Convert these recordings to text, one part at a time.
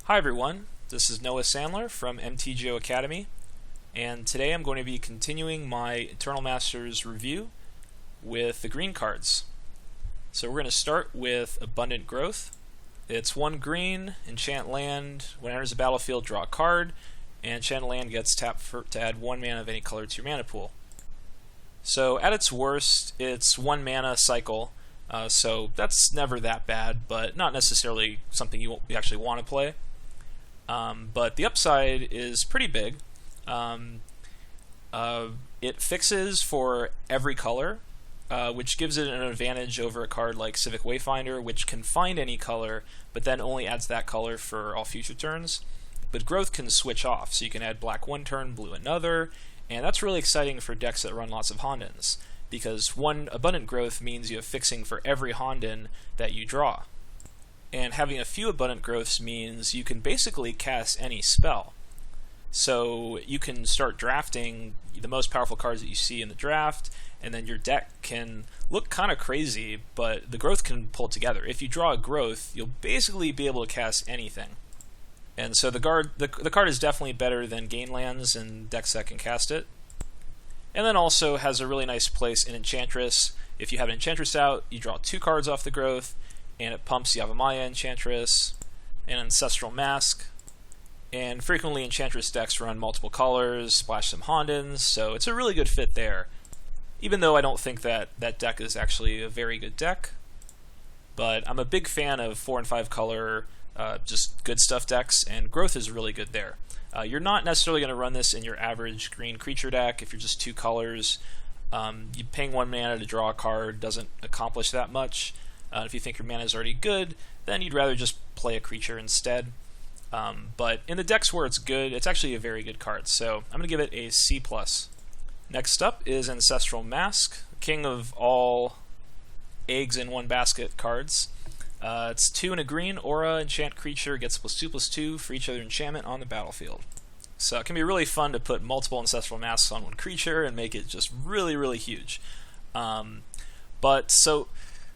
Hi everyone, this is Noah Sandler from MTGO Academy, and today I'm going to be continuing my Eternal Masters review with the green cards. So we're going to start with Abundant Growth. It's 1 green, enchant land, when it enters the battlefield draw a card, and enchant land gets tapped to add 1 mana of any color to your mana pool. So at its worst, it's 1 mana cycle, so that's never that bad, but not necessarily something you actually want to play. But the upside is pretty big. It fixes for every color, which gives it an advantage over a card like Civic Wayfinder, which can find any color, but then only adds that color for all future turns. But Growth can switch off, so you can add black 1 turn, blue another, and that's really exciting for decks that run lots of Hondens, because 1 Abundant Growth means you have fixing for every Honden that you draw. And having a few Abundant Growths means you can basically cast any spell. So you can start drafting the most powerful cards that you see in the draft, and then your deck can look kind of crazy, but the Growth can pull together. If you draw a Growth, you'll basically be able to cast anything. And so the card is definitely better than Gain Lands and decks that can cast it. And then also has a really nice place in Enchantress. If you have an Enchantress out, you draw 2 cards off the Growth, and it pumps Yavimaya Enchantress and Ancestral Mask. And frequently Enchantress decks run multiple colors, splash some Hondens, so it's a really good fit there. Even though I don't think that deck is actually a very good deck. But I'm a big fan of 4 and 5 color, just good stuff decks, and Growth is really good there. You're not necessarily going to run this in your average green creature deck if you're just 2 colors. You paying 1 mana to draw a card doesn't accomplish that much. If you think your mana is already good, then you'd rather just play a creature instead. But in the decks where it's good, it's actually a very good card, so I'm going to give it a C+. Next up is Ancestral Mask, king of all eggs in one basket cards. It's 2 and a green, aura, enchant creature, gets +2/+2 for each other enchantment on the battlefield. So it can be really fun to put multiple Ancestral Masks on one creature and make it just really, really huge. So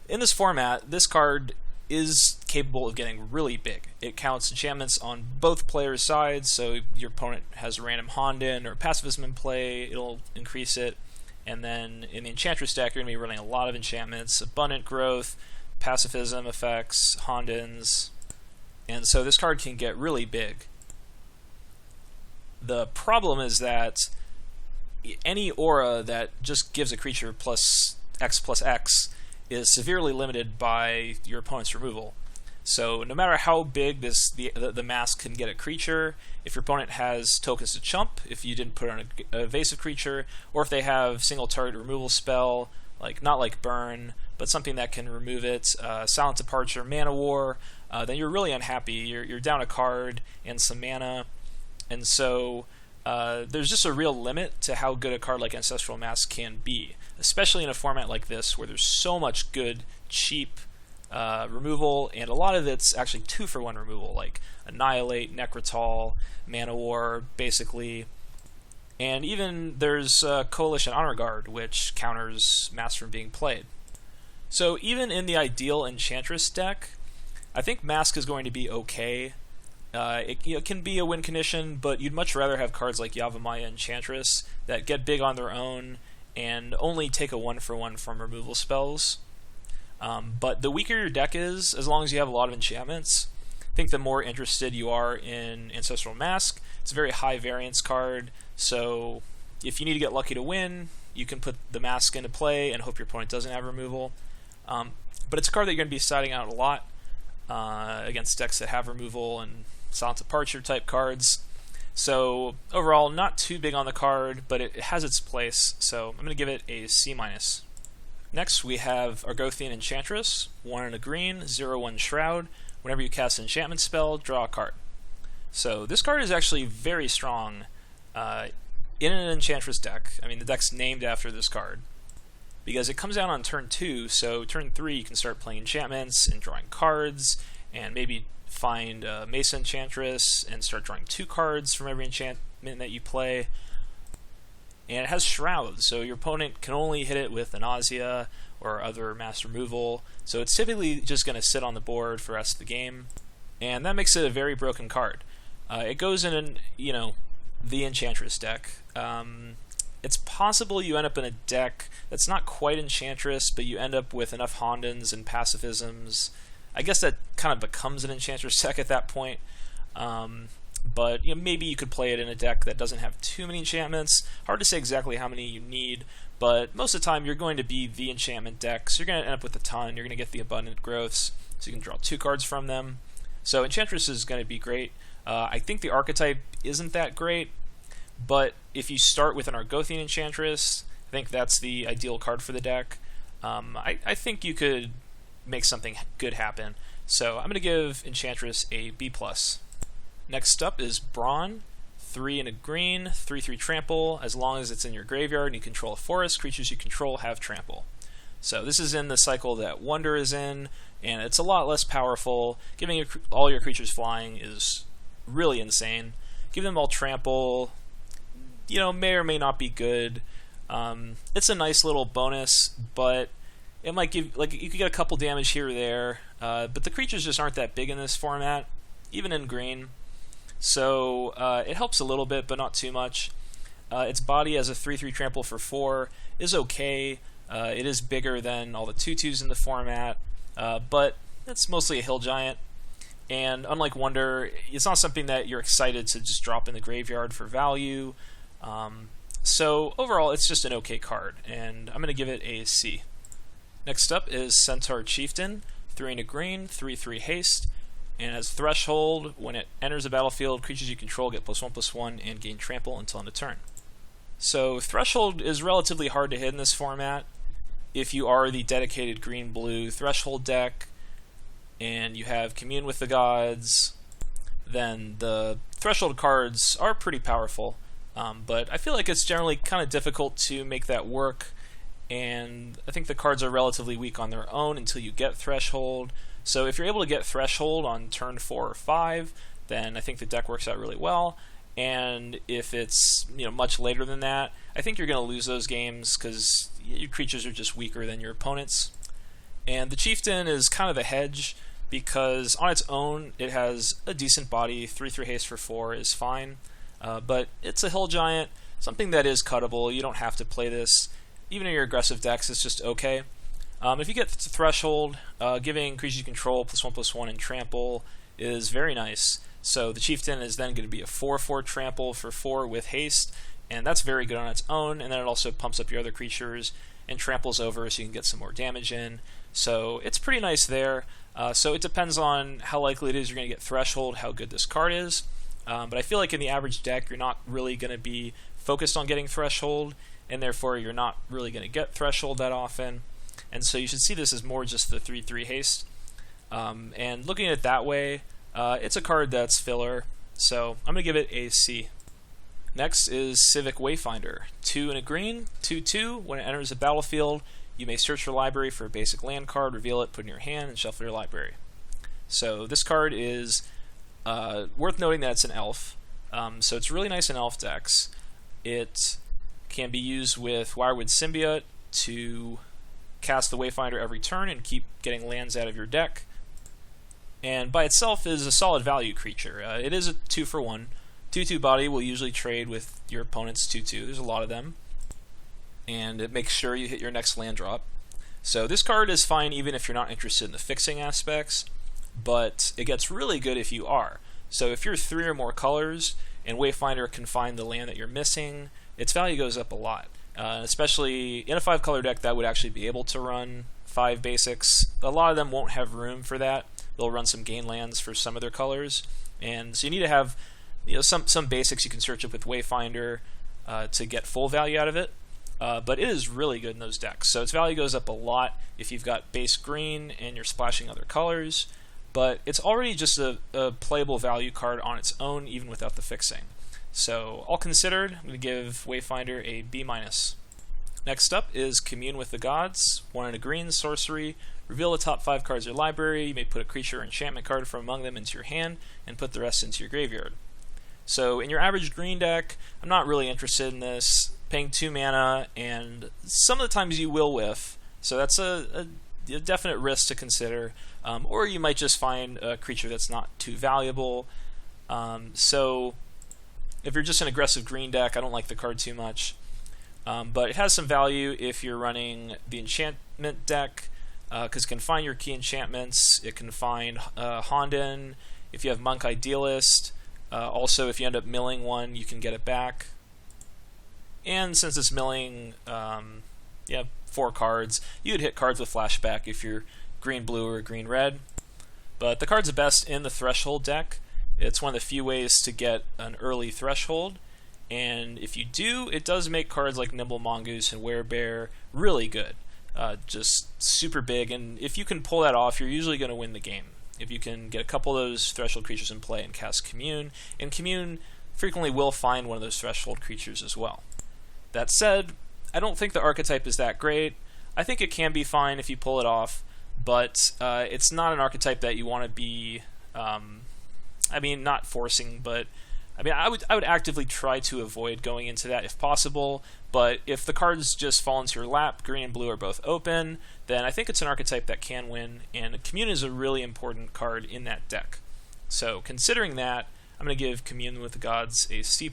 in this format, this card is capable of getting really big. It counts enchantments on both players' sides, so your opponent has a random Honden or Pacifism in play, it'll increase it. And then in the Enchantress deck, you're going to be running a lot of enchantments, Abundant Growth, Pacifism effects, Hondens, and so this card can get really big. The problem is that any aura that just gives a creature +X is severely limited by your opponent's removal. So no matter how big the mask can get a creature, if your opponent has tokens to chump, if you didn't put on an evasive creature, or if they have single target removal spell, not like Burn, but something that can remove it, Silent Departure, Mana War, then you're really unhappy. You're down a card and some mana, and so there's just a real limit to how good a card like Ancestral Mask can be, especially in a format like this where there's so much good, cheap removal, and a lot of it's actually 2-for-1 removal, like Annihilate, Necrotal, Mana War, basically. And even there's Coalition Honor Guard, which counters Mask from being played. So even in the ideal Enchantress deck, I think Mask is going to be okay. It can be a win condition, but you'd much rather have cards like Yavimaya Enchantress that get big on their own and only take a 1-for-1 from removal spells. But the weaker your deck is, as long as you have a lot of enchantments, I think the more interested you are in Ancestral Mask. It's a very high variance card, so if you need to get lucky to win, you can put the Mask into play and hope your opponent doesn't have removal. But it's a card that you're going to be siding out a lot against decks that have removal and Silent Departure type cards. So overall, not too big on the card, but it has its place, so I'm going to give it a C-. Next we have Argothian Enchantress, 1 and a green, 0/1 Shroud. Whenever you cast an enchantment spell, draw a card. So this card is actually very strong in an Enchantress deck. I mean, the deck's named after this card, because it comes out on turn 2, so turn 3 you can start playing enchantments and drawing cards, and maybe find Mesa Enchantress and start drawing 2 cards from every enchantment that you play. And it has Shroud, so your opponent can only hit it with an Nausea or other mass removal, so it's typically just going to sit on the board for the rest of the game. and that makes it a very broken card. It goes in an, the Enchantress deck. It's possible you end up in a deck that's not quite Enchantress, but you end up with enough Hondens and pacifisms. I guess that kind of becomes an Enchantress deck at that point. But maybe you could play it in a deck that doesn't have too many enchantments. Hard to say exactly how many you need, but most of the time you're going to be the enchantment deck, so you're going to end up with a ton. You're going to get the abundant growths, so you can draw 2 cards from them. So Enchantress is going to be great. I think the archetype isn't that great, but if you start with an Argothian Enchantress, I think that's the ideal card for the deck. I think you could make something good happen. So I'm going to give Enchantress a B+. Next up is Brawn, 3 and a green, 3/3 trample. As long as it's in your graveyard and you control a forest, creatures you control have trample. So this is in the cycle that Wonder is in, and it's a lot less powerful. Giving all your creatures flying is really insane. Give them all trample, may or may not be good. It's a nice little bonus, but it might give, you could get a couple damage here or there, but the creatures just aren't that big in this format, even in green. So it helps a little bit, but not too much. Its body as a 3/3 trample for 4 is okay. It is bigger than all the 2/2s in the format, but it's mostly a hill giant. And unlike Wonder, it's not something that you're excited to just drop in the graveyard for value. So overall, it's just an okay card, and I'm going to give it a C. Next up is Centaur Chieftain, 3 and a green, 3/3 haste. And as Threshold, when it enters the battlefield, creatures you control get +1/+1 and gain trample until end of turn. So Threshold is relatively hard to hit in this format. If you are the dedicated green-blue Threshold deck, and you have Commune with the Gods, then the Threshold cards are pretty powerful. But I feel like it's generally kind of difficult to make that work, and I think the cards are relatively weak on their own until you get Threshold. So if you're able to get Threshold on turn 4 or 5, then I think the deck works out really well. And if it's much later than that, I think you're going to lose those games because your creatures are just weaker than your opponents. And the Chieftain is kind of a hedge because on its own it has a decent body. 3/3 haste for 4 is fine, but it's a hill giant, something that is cuttable. You don't have to play this. Even in your aggressive decks, it's just okay. If you get to Threshold, giving creatures you control +1/+1 and trample is very nice. So the Chieftain is then going to be a 4/4 trample for 4 with haste, and that's very good on its own, and then it also pumps up your other creatures and tramples over so you can get some more damage in. So it's pretty nice there. So it depends on how likely it is you're going to get Threshold, how good this card is. But I feel like in the average deck, you're not really going to be focused on getting Threshold, and therefore you're not really going to get Threshold that often. And so you should see this as more just the 3/3 haste. And looking at it that way, it's a card that's filler, so I'm going to give it a C. Next is Civic Wayfinder, 2 and a green, 2/2. When it enters the battlefield, you may search your library for a basic land card, reveal it, put it in your hand, and shuffle your library. So this card is worth noting that it's an elf, so it's really nice in elf decks. It can be used with Wirewood Symbiote to cast the Wayfinder every turn and keep getting lands out of your deck. And by itself is a solid value creature. It is a 2-for-1. 2/2 body will usually trade with your opponent's 2/2. There's a lot of them. And it makes sure you hit your next land drop. So this card is fine even if you're not interested in the fixing aspects, but it gets really good if you are. So if you're 3 or more colors and Wayfinder can find the land that you're missing, its value goes up a lot. Especially in a 5-color deck that would actually be able to run 5 basics. A lot of them won't have room for that. They'll run some gain lands for some of their colors, and so you need to have some basics you can search up with Wayfinder to get full value out of it. But it is really good in those decks. So its value goes up a lot if you've got base green and you're splashing other colors. But it's already just a playable value card on its own, even without the fixing. So all considered, I'm going to give Wayfinder a B-. Next up is Commune with the Gods, 1 and a green, sorcery. Reveal the top 5 cards of your library. You may put a creature or enchantment card from among them into your hand and put the rest into your graveyard. So in your average green deck, I'm not really interested in this. Paying 2 mana, and some of the times you will whiff. So that's a a definite risk to consider, or you might just find a creature that's not too valuable. So if you're just an aggressive green deck, I don't like the card too much. But it has some value if you're running the enchantment deck, because it can find your key enchantments. It can find Honden. If you have Monk Idealist, also if you end up milling one, you can get it back. And since it's milling 4 cards, you'd hit cards with flashback if you're green-blue or green-red. But the card's the best in the Threshold deck. It's one of the few ways to get an early Threshold. And if you do, it does make cards like Nimble Mongoose and Werebear really good. Just super big, and if you can pull that off, you're usually going to win the game. If you can get a couple of those Threshold creatures in play and cast Commune, and Commune frequently will find one of those Threshold creatures as well. That said, I don't think the archetype is that great. I think it can be fine if you pull it off, but it's not an archetype that you want to be, not forcing, but I would actively try to avoid going into that if possible, but if the cards just fall into your lap, green and blue are both open, then I think it's an archetype that can win, and Commune is a really important card in that deck. So considering that, I'm going to give Commune with the Gods a C+.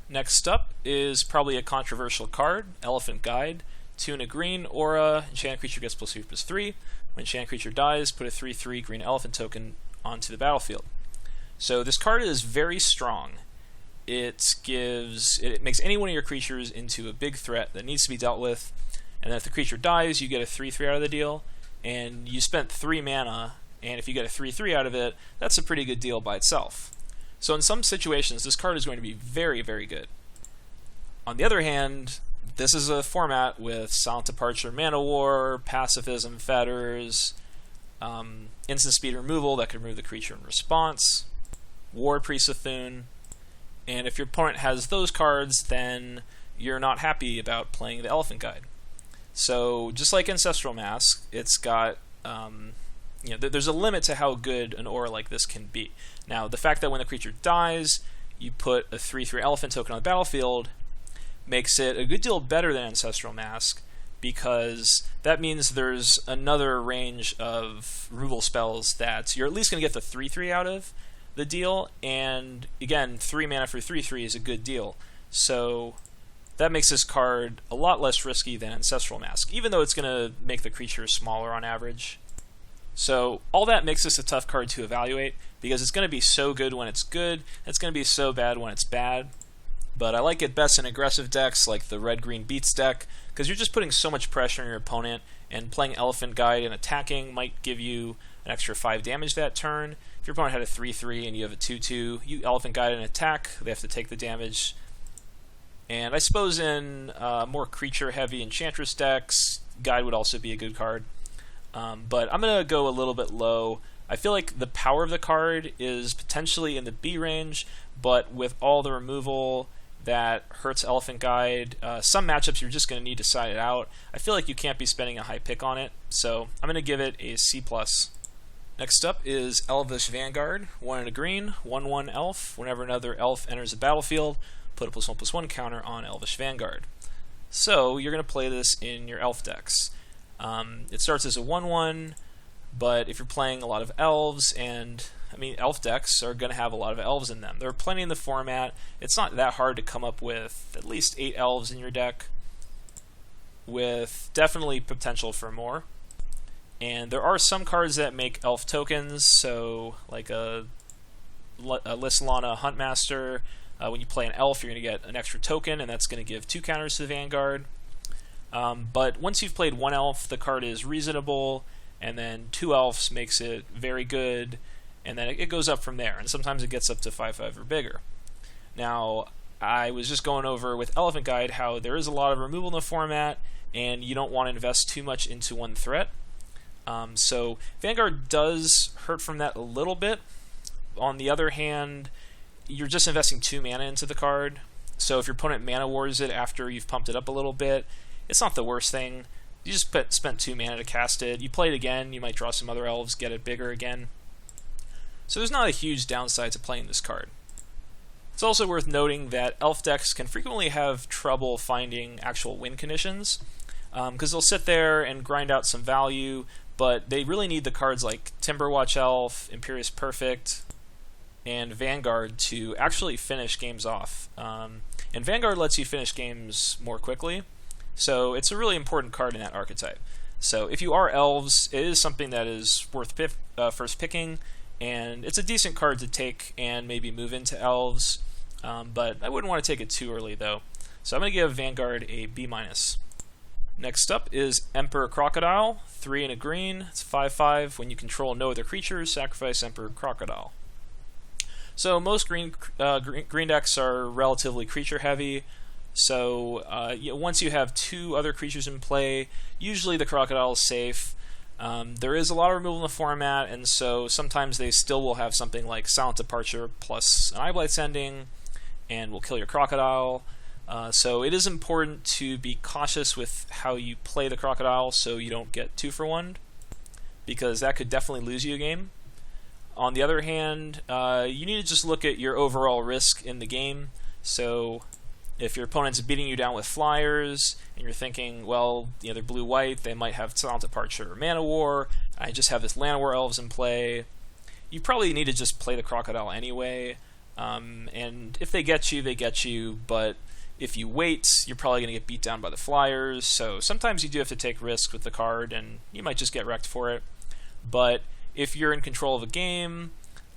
Next up is probably a controversial card, Elephant Guide. 2 and a green, aura, enchanted creature gets +3/+3. When enchanted creature dies, put a 3/3 green elephant token onto the battlefield. So this card is very strong. It makes any one of your creatures into a big threat that needs to be dealt with, and then if the creature dies, you get a 3/3 out of the deal, and you spent 3 mana, and if you get a 3/3 out of it, that's a pretty good deal by itself. So in some situations, this card is going to be very, very good. On the other hand, this is a format with Silent Departure, Mana War, Pacifism, Fetters, instant speed removal that can remove the creature in response, War Priest of Thune, and if your opponent has those cards, then you're not happy about playing the Elephant Guide. So just like Ancestral Mask, it's got there's a limit to how good an aura like this can be. Now, the fact that when the creature dies, you put a 3/3 elephant token on the battlefield makes it a good deal better than Ancestral Mask, because that means there's another range of removal spells that you're at least going to get the 3/3 out of the deal, and again, 3 mana for 3/3 is a good deal. So that makes this card a lot less risky than Ancestral Mask, even though it's going to make the creature smaller on average. So all that makes this a tough card to evaluate, because it's going to be so good when it's good, and it's going to be so bad when it's bad. But I like it best in aggressive decks like the Red-Green Beats deck, because you're just putting so much pressure on your opponent, and playing Elephant Guide and attacking might give you an extra 5 damage that turn. If your opponent had a 3/3 and you have a 2/2, you Elephant Guide and attack, they have to take the damage. And I suppose in more creature-heavy Enchantress decks, Guide would also be a good card. But I'm going to go a little bit low. I feel like the power of the card is potentially in the B range, but with all the removal that hurts Elephant Guide, some matchups you're just going to need to side it out. I feel like you can't be spending a high pick on it, so I'm going to give it a C+. Next up is Elvish Vanguard, 1 and a green, 1/1 elf. Whenever another elf enters the battlefield, put a +1/+1 counter on Elvish Vanguard. So you're going to play this in your elf decks. It starts as a 1/1, but if you're playing a lot of elves, and elf decks are going to have a lot of elves in them. There are plenty in the format. It's not that hard to come up with at least 8 elves in your deck, with definitely potential for more. And there are some cards that make elf tokens, so like a Lys Alana Huntmaster. When you play an elf, you're going to get an extra token, and that's going to give 2 counters to the Vanguard. But once you've played 1 elf, the card is reasonable, and then 2 elves makes it very good, and then it goes up from there, and sometimes it gets up to 5/5 or bigger. Now, I was just going over with Elephant Guide how there is a lot of removal in the format, and you don't want to invest too much into one threat. So Vanguard does hurt from that a little bit. On the other hand, you're just investing 2 mana into the card, so if your opponent mana wars it after you've pumped it up a little bit, it's not the worst thing. You just spent 2 mana to cast it. You play it again, you might draw some other elves, get it bigger again. So there's not a huge downside to playing this card. It's also worth noting that elf decks can frequently have trouble finding actual win conditions. because they'll sit there and grind out some value, but they really need the cards like Timberwatch Elf, Imperious Perfect, and Vanguard to actually finish games off. And Vanguard lets you finish games more quickly, so it's a really important card in that archetype. So if you are Elves, it is something that is worth first picking, and it's a decent card to take and maybe move into Elves, but I wouldn't want to take it too early though. So I'm going to give Vanguard a B-. Next up is Emperor Crocodile, 3 and a green. It's 5/5. When you control no other creatures, sacrifice Emperor Crocodile. So most green decks are relatively creature heavy. So once you have 2 other creatures in play, usually the Crocodile is safe. There is a lot of removal in the format, and so sometimes they still will have something like Silent Departure plus an Eyeblight's Ending, and will kill your Crocodile. So it is important to be cautious with how you play the Crocodile so you don't get 2-for-1, because that could definitely lose you a game. On the other hand, you need to just look at your overall risk in the game. So if your opponent's beating you down with flyers, and you're thinking, well, they're blue-white, they might have Silent Departure or Mana War, I just have this Llanowar Elves in play, you probably need to just play the Crocodile anyway. And if they get you, they get you, but if you wait, you're probably going to get beat down by the flyers, so sometimes you do have to take risks with the card, and you might just get wrecked for it. But if you're in control of a game,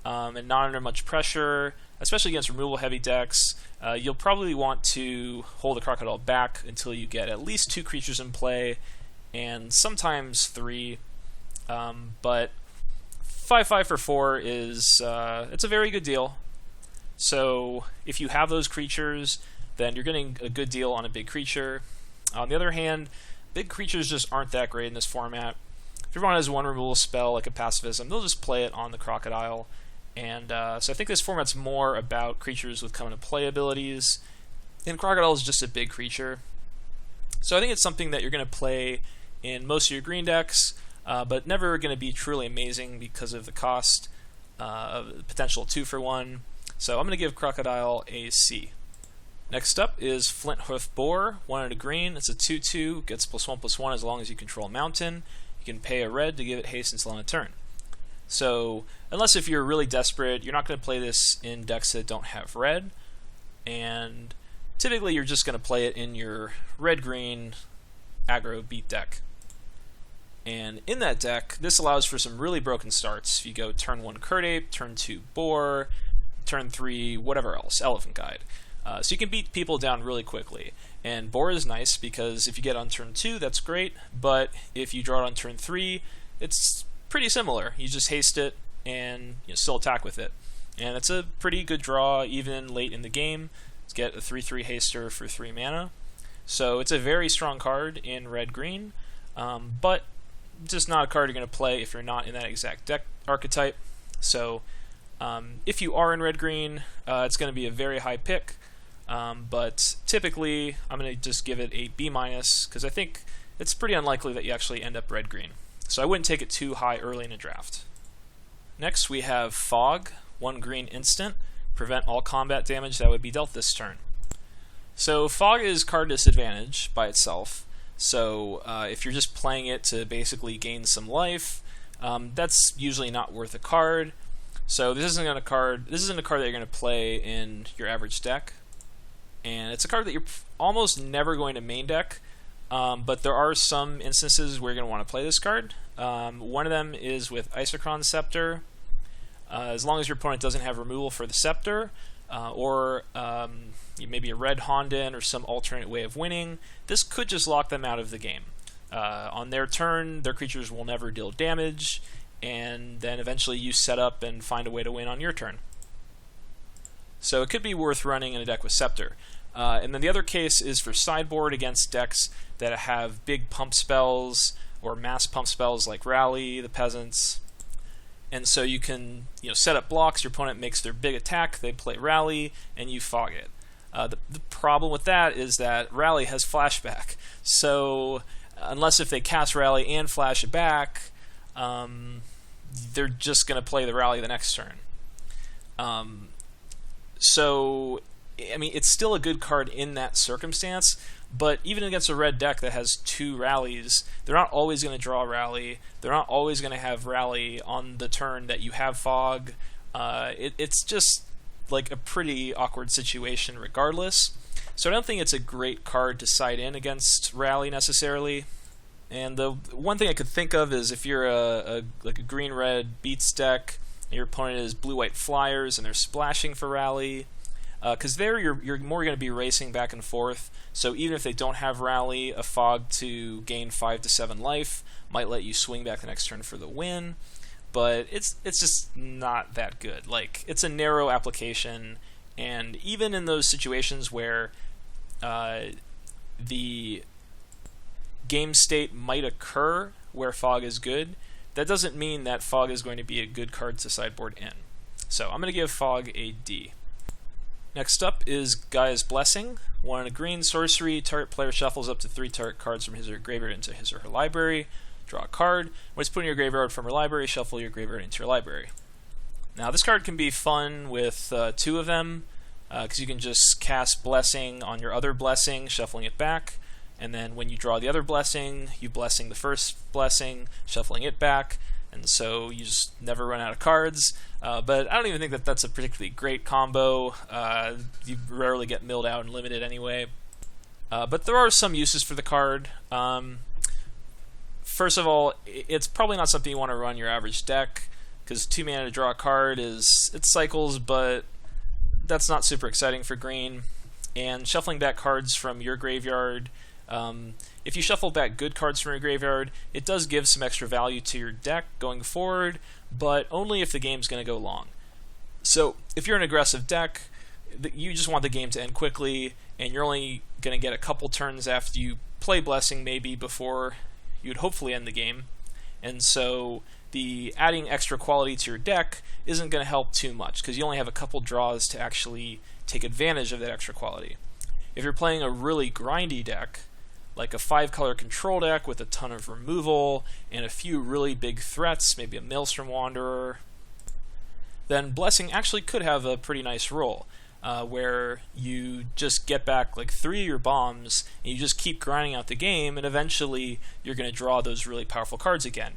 and not under much pressure, especially against removal-heavy decks, you'll probably want to hold the Crocodile back until you get at least 2 creatures in play, and sometimes 3. But 5/5 for 4 is it's a very good deal. So if you have those creatures, then you're getting a good deal on a big creature. On the other hand, big creatures just aren't that great in this format. If everyone has one removal spell, like a Pacifism, they'll just play it on the Crocodile. And so I think this format's more about creatures with come-into-play abilities, and Crocodile is just a big creature. So I think it's something that you're going to play in most of your green decks, but never going to be truly amazing because of the cost of the potential 2-for-1. So I'm going to give Crocodile a C. Next up is Flinthoof Boar, 1 and a green. It's a 2/2, gets +1/+1 as long as you control a mountain. You can pay a red to give it haste until end of turn. So unless if you're really desperate, you're not going to play this in decks that don't have red, and typically you're just going to play it in your red-green aggro beat deck. And in that deck, this allows for some really broken starts. If you go turn 1 Curd Ape, turn 2 Boar, turn 3 whatever else, Elephant Guide. So you can beat people down really quickly. And Boar is nice because if you get on turn 2, that's great, but if you draw it on turn 3, it's pretty similar. You just haste it and still attack with it. And it's a pretty good draw even late in the game. Let's get a 3/3 haster for 3 mana. So it's a very strong card in red-green, but just not a card you're going to play if you're not in that exact deck archetype. So if you are in red-green, it's going to be a very high pick. But typically, I'm going to just give it a B- because I think it's pretty unlikely that you actually end up red-green. So I wouldn't take it too high early in a draft. Next, we have Fog, 1 green instant, prevent all combat damage that would be dealt this turn. So Fog is card disadvantage by itself. So if you're just playing it to basically gain some life, that's usually not worth a card. So this isn't a card that you're going to play in your average deck. And it's a card that you're almost never going to main deck, but there are some instances where you're going to want to play this card. One of them is with Isochron Scepter. As long as your opponent doesn't have removal for the Scepter, or maybe a red Honden or some alternate way of winning, this could just lock them out of the game. On their turn, their creatures will never deal damage, and then eventually you set up and find a way to win on your turn. So it could be worth running in a deck with Scepter. And then the other case is for sideboard against decks that have big pump spells or mass pump spells like Rally, the Peasants. And so you can set up blocks, your opponent makes their big attack, they play Rally, and you fog it. The problem with that is that Rally has flashback. So unless if they cast Rally and flash it back, they're just going to play the Rally the next turn. So I mean, it's still a good card in that circumstance, but even against a red deck that has 2 rallies, they're not always going to draw rally. They're not always going to have rally on the turn that you have fog. It's just like a pretty awkward situation regardless. So I don't think it's a great card to side in against rally necessarily. And the one thing I could think of is if you're like a green-red beats deck, and your opponent is blue-white flyers, and they're splashing for rally, because there you're more going to be racing back and forth. So even if they don't have rally, a fog to gain 5 to 7 life might let you swing back the next turn for the win. But it's just not that good. Like, it's a narrow application, and even in those situations where the game state might occur where fog is good, that doesn't mean that fog is going to be a good card to sideboard in. So I'm going to give fog a D. Next up is Gaea's Blessing. 1 and a green sorcery, target player shuffles up to 3 target cards from his or her graveyard into his or her library. Draw a card. When it's put in your graveyard from your library, shuffle your graveyard into your library. Now this card can be fun with 2 of them, because you can just cast Blessing on your other Blessing, shuffling it back, and then when you draw the other Blessing, you blessing the first Blessing, shuffling it back, and so you just never run out of cards. But I don't even think that that's a particularly great combo. You rarely get milled out and limited anyway. But there are some uses for the card. First of all, it's probably not something you want to run your average deck, because 2 mana to draw a card it cycles, but that's not super exciting for green. And shuffling back cards from your graveyard, if you shuffle back good cards from your graveyard, it does give some extra value to your deck going forward, but only if the game's going to go long. So if you're an aggressive deck, you just want the game to end quickly, and you're only going to get a couple turns after you play Blessing maybe before you'd hopefully end the game. And so the adding extra quality to your deck isn't going to help too much, because you only have a couple draws to actually take advantage of that extra quality. If you're playing a really grindy deck, like a 5-color control deck with a ton of removal and a few really big threats, maybe a Maelstrom Wanderer, then Blessing actually could have a pretty nice role, where you just get back like 3 of your bombs and you just keep grinding out the game, and eventually you're going to draw those really powerful cards again.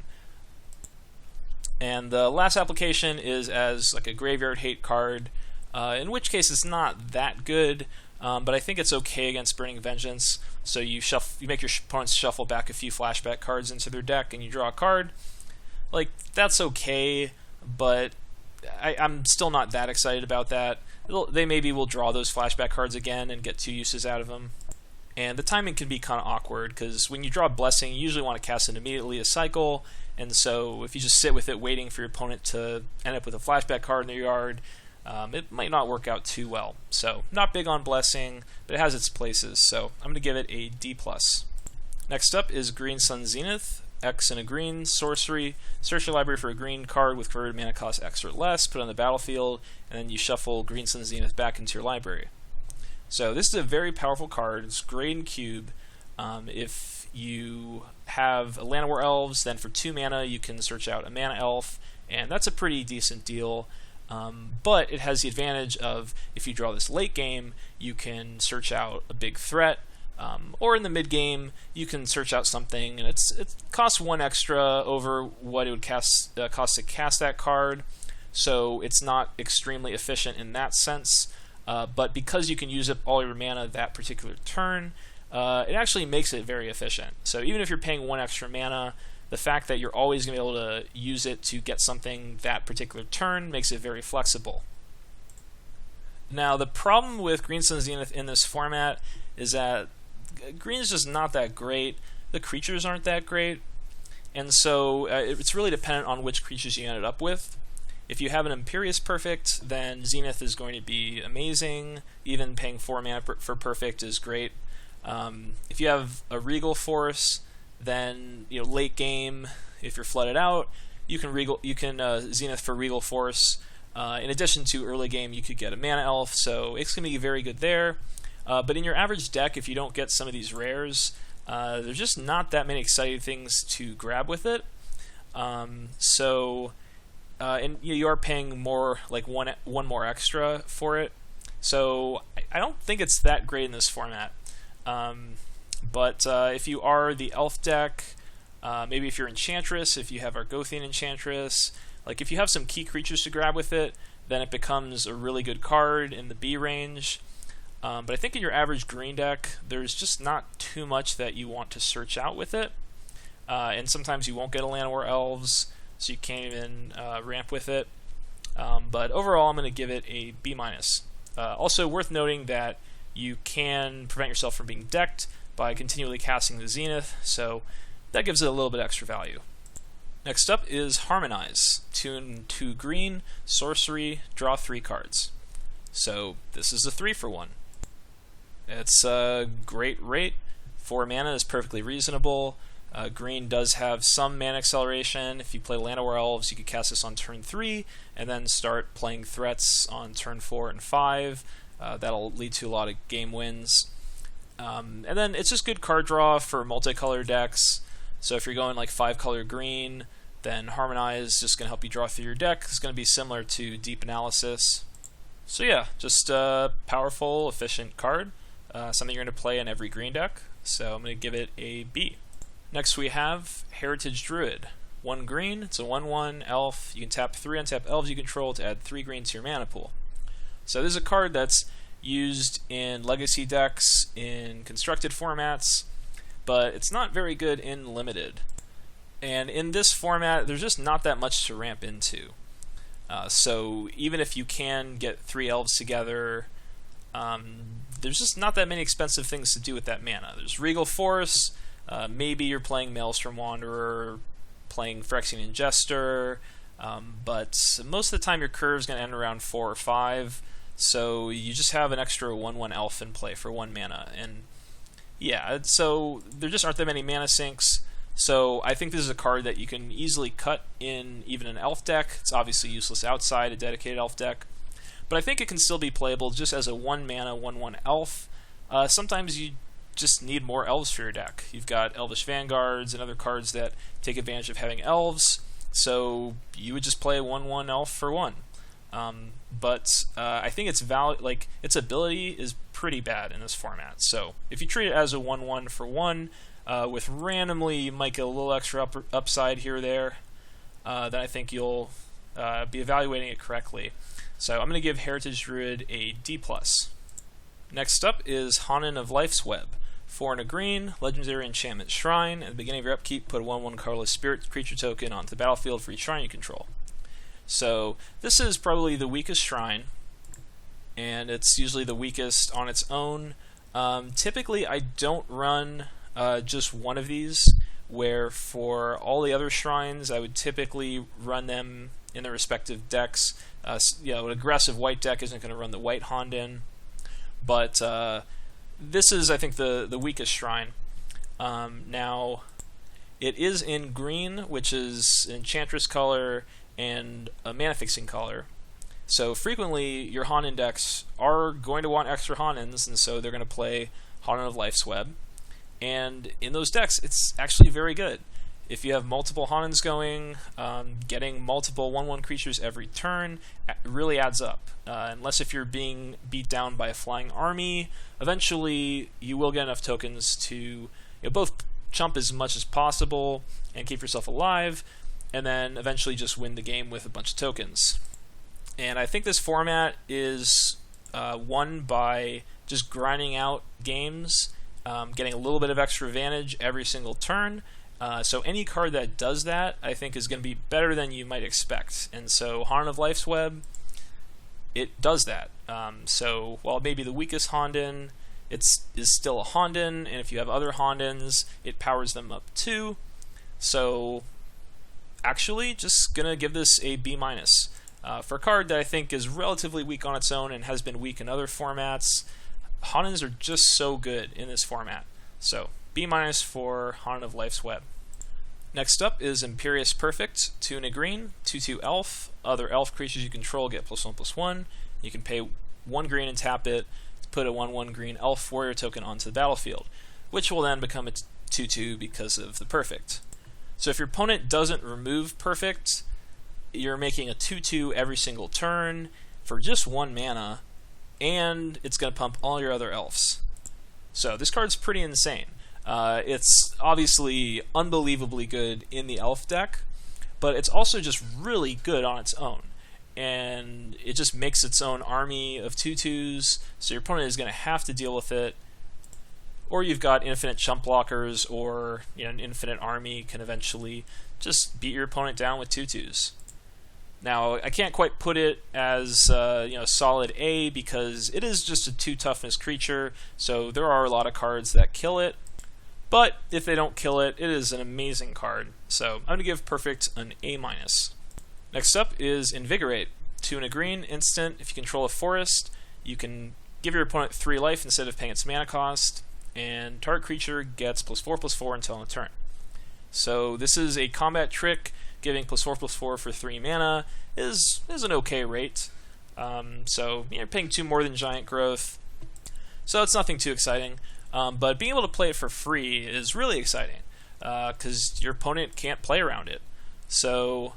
And the last application is as like a graveyard hate card, in which case it's not that good, but I think it's okay against Burning Vengeance. So you make your opponents shuffle back a few flashback cards into their deck, and you draw a card. Like, that's okay, but I'm still not that excited about that. They maybe will draw those flashback cards again and get 2 uses out of them. And the timing can be kind of awkward, because when you draw Blessing, you usually want to cast it immediately a cycle, and so if you just sit with it waiting for your opponent to end up with a flashback card in their yard, it might not work out too well. So, not big on Blessing, but it has its places, so I'm going to give it a D+. Next up is Green Sun Zenith. X and a green, sorcery. Search your library for a green card with converted mana cost X or less, put it on the battlefield, and then you shuffle Green Sun Zenith back into your library. So this is a very powerful card. It's great in cube. If you have a Llanowar Elves, then for 2 mana you can search out a Mana Elf, and that's a pretty decent deal. But it has the advantage of, if you draw this late game, you can search out a big threat, or in the mid game you can search out something, and it costs 1 extra over what it would cost to cast that card, so it's not extremely efficient in that sense. But because you can use up all your mana that particular turn, it actually makes it very efficient. So even if you're paying 1 extra mana, the fact that you're always going to be able to use it to get something that particular turn makes it very flexible. Now, the problem with Green Sun Zenith in this format is that green is just not that great. The creatures aren't that great, and so it's really dependent on which creatures you ended up with. If you have an Imperious Perfect, then Zenith is going to be amazing. Even paying 4 mana for Perfect is great. If you have a Regal Force, then late game, if you're flooded out, you can Zenith for Regal Force. In addition to early game, you could get a Mana Elf, so it's going to be very good there. But in your average deck, if you don't get some of these rares, there's just not that many exciting things to grab with it. And you are paying more, like one more extra for it. So I don't think it's that great in this format. But if you are the elf deck, maybe if you're Enchantress, if you have Argothian Enchantress, like if you have some key creatures to grab with it, then it becomes a really good card in the B range. But I think in your average green deck, there's just not too much that you want to search out with it. And sometimes you won't get a Llanowar Elves, so you can't even ramp with it. But overall, I'm going to give it a B-. Also worth noting that you can prevent yourself from being decked by continually casting the Zenith, so that gives it a little bit extra value. Next up is Harmonize. Tune 2 green, sorcery, draw 3 cards. So this is a 3-for-1. It's a great rate. 4 mana is perfectly reasonable. Green does have some mana acceleration. If you play Llanowar Elves, you could cast this on turn 3 and then start playing threats on turn 4 and 5. That'll lead to a lot of game wins. And then it's just good card draw for multicolor decks. So if you're going like 5-color green, then Harmonize is just going to help you draw through your deck. It's going to be similar to Deep Analysis. So yeah, just a powerful, efficient card. Something you're going to play in every green deck. So I'm going to give it a B. Next we have Heritage Druid. 1 green, it's a 1/1 elf. You can tap 3 untap elves you control to add 3 green to your mana pool. So this is a card that's used in legacy decks, in constructed formats, but it's not very good in limited. And in this format, there's just not that much to ramp into. So even if you can get 3 elves together, there's just not that many expensive things to do with that mana. There's Regal Force, maybe you're playing Maelstrom Wanderer, playing Phyrexian Jester, but most of the time your curve is going to end around 4 or 5, so you just have an extra 1/1 elf in play for 1 mana. And yeah, so there just aren't that many mana sinks. So I think this is a card that you can easily cut in even an elf deck. It's obviously useless outside a dedicated elf deck, but I think it can still be playable just as a 1 mana 1/1 elf. Sometimes you just need more elves for your deck. You've got Elvish Vanguards and other cards that take advantage of having elves, so you would just play a 1/1 elf for 1. But I think its ability is pretty bad in this format. So if you treat it as a 1/1 for 1, with randomly you might get a little extra upside here or there, then I think you'll be evaluating it correctly. So I'm going to give Heritage Druid a D+. Next up is Honden of Life's Web. 4 and a green, legendary enchantment shrine. At the beginning of your upkeep, put a 1/1 colorless spirit creature token onto the battlefield for each shrine you control. So this is probably the weakest shrine, and it's usually the weakest on its own. Typically I don't run just one of these, where for all the other shrines I would typically run them in their respective decks. An aggressive white deck isn't going to run the white Honden, but this is, I think, the weakest shrine. Now, it is in green, which is Enchantress color and a mana fixing color. So frequently, your Honden decks are going to want extra Hondens, and so they're going to play Honden of Life's Web. And in those decks, it's actually very good. If you have multiple Hondens going, getting multiple 1/1 creatures every turn really adds up. Unless if you're being beat down by a flying army, eventually you will get enough tokens to both chump as much as possible and keep yourself alive, and then eventually just win the game with a bunch of tokens. And I think this format is won by just grinding out games, getting a little bit of extra advantage every single turn. So any card that does that, I think, is going to be better than you might expect. And so Honden of Life's Web, it does that. So while it may be the weakest Honden, it is still a Honden, and if you have other Hondens, it powers them up too. So actually, just going to give this a B-. For a card that I think is relatively weak on its own and has been weak in other formats, Hondens are just so good in this format. So B- for Honden of Life's Web. Next up is Imperious Perfect. 2 and a green, 2/2 elf. Other elf creatures you control get +1/+1. You can pay 1 green and tap it to put a 1/1 green elf warrior token onto the battlefield, which will then become a 2/2 because of the perfect. So if your opponent doesn't remove perfect, you're making a 2/2 every single turn for just 1 mana, and it's going to pump all your other elves. So this card's pretty insane. It's obviously unbelievably good in the elf deck, but it's also just really good on its own. And it just makes its own army of 2/2s, so your opponent is going to have to deal with it. Or you've got infinite chump blockers, or an infinite army can eventually just beat your opponent down with 2/2s. Now, I can't quite put it as solid A, because it is just a 2 toughness creature, so there are a lot of cards that kill it. But if they don't kill it, it is an amazing card. So I'm going to give Perfect an A-. Next up is Invigorate. 2 and a green, instant. If you control a forest, you can give your opponent 3 life instead of paying its mana cost, and target creature gets +4/+4 until end of turn. So this is a combat trick. Giving +4/+4 for 3 mana is an okay rate. So you're paying 2 more than Giant Growth, so it's nothing too exciting. But being able to play it for free is really exciting, because your opponent can't play around it. So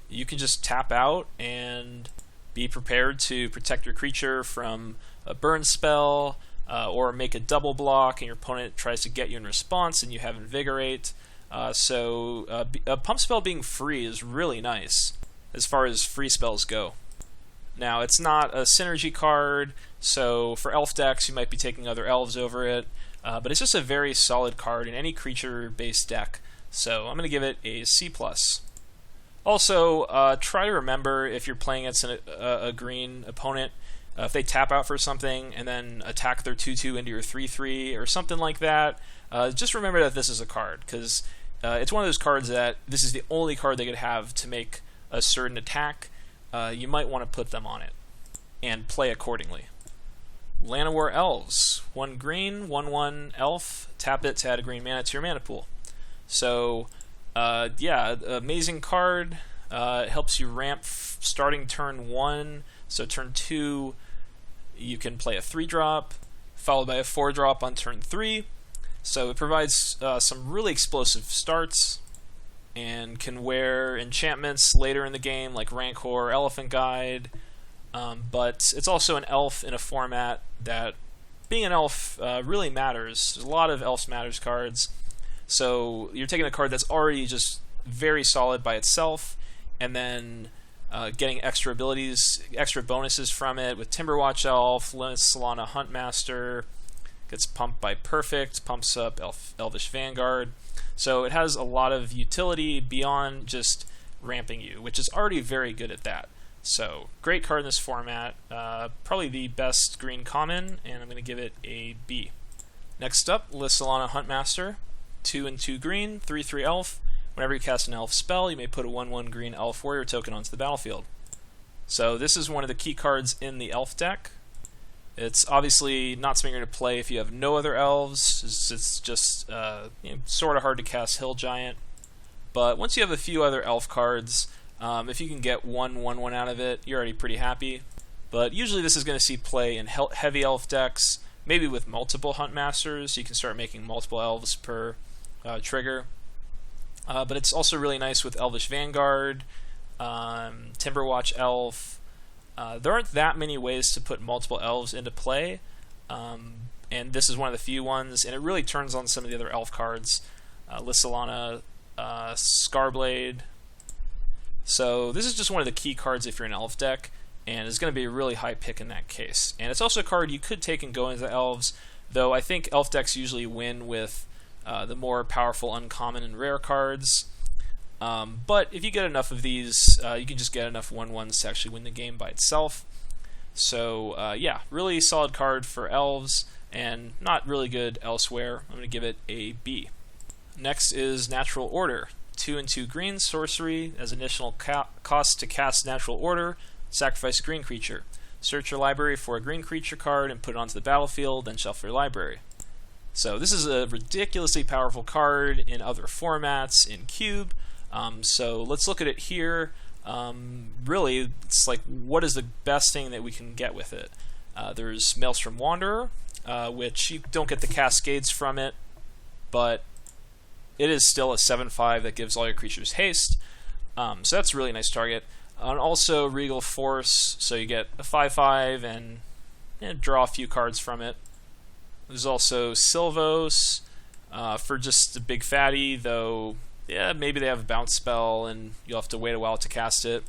you can just tap out and be prepared to protect your creature from a burn spell, or make a double block and your opponent tries to get you in response and you have Invigorate. So a pump spell being free is really nice as far as free spells go. Now, it's not a synergy card, so for elf decks you might be taking other elves over it, but it's just a very solid card in any creature-based deck, so I'm going to give it a C+. Also, try to remember, if you're playing against a green opponent, if they tap out for something and then attack their 2/2 into your 3/3 or something like that, just remember that this is a card, because it's one of those cards that this is the only card they could have to make a certain attack. You might want to put them on it and play accordingly. Llanowar Elves. 1 green, 1/1 elf. Tap it to add a green mana to your mana pool. So, yeah, amazing card. It helps you ramp starting turn 1. So turn 2, you can play a 3-drop, followed by a 4-drop on turn 3. So it provides some really explosive starts, and can wear enchantments later in the game, like Rancor, Elephant Guide. But it's also an elf in a format that, being an elf, really matters. There's a lot of Elves Matters cards. So you're taking a card that's already just very solid by itself, and then getting extra abilities, extra bonuses from it with Timberwatch Elf, Lys Alana Huntmaster, gets pumped by Perfect, pumps up Elvish Vanguard. So it has a lot of utility beyond just ramping you, which is already very good at that. So great card in this format, probably the best green common, and I'm going to give it a B. Next up, Lys Alana Huntmaster. 2 and 2 green, 3/3 elf. Whenever you cast an elf spell, you may put a 1/1 green elf warrior token onto the battlefield. So this is one of the key cards in the elf deck. It's obviously not something you're going to play if you have no other elves. It's just sort of hard to cast Hill Giant. But once you have a few other elf cards, if you can get 1/1 out of it, you're already pretty happy. But usually this is going to see play in heavy elf decks, maybe with multiple Huntmasters. You can start making multiple elves per trigger. But it's also really nice with Elvish Vanguard, Timberwatch Elf. There aren't that many ways to put multiple elves into play, and this is one of the few ones, and it really turns on some of the other elf cards. Lys Alana, Scarblade. So this is just one of the key cards if you're an elf deck, and it's going to be a really high pick in that case. And it's also a card you could take and go into the elves, though I think elf decks usually win with the more powerful uncommon and rare cards. But if you get enough of these, you can just get enough 1/1s to actually win the game by itself. So yeah, really solid card for elves, and not really good elsewhere. I'm going to give it a B. Next is Natural Order. 2 and 2 green, sorcery. As initial cost to cast Natural Order, sacrifice a green creature. Search your library for a green creature card and put it onto the battlefield, then shuffle your library. So this is a ridiculously powerful card in other formats, in Cube. So let's look at it here. Really, it's like, what is the best thing that we can get with it? There's Maelstrom Wanderer, which you don't get the cascades from it, but it is still a 7/5 that gives all your creatures haste. So that's a really nice target. And also Regal Force, so you get a 5/5 and and draw a few cards from it. There's also Sylvos for just a big fatty, though yeah, maybe they have a bounce spell and you'll have to wait a while to cast it.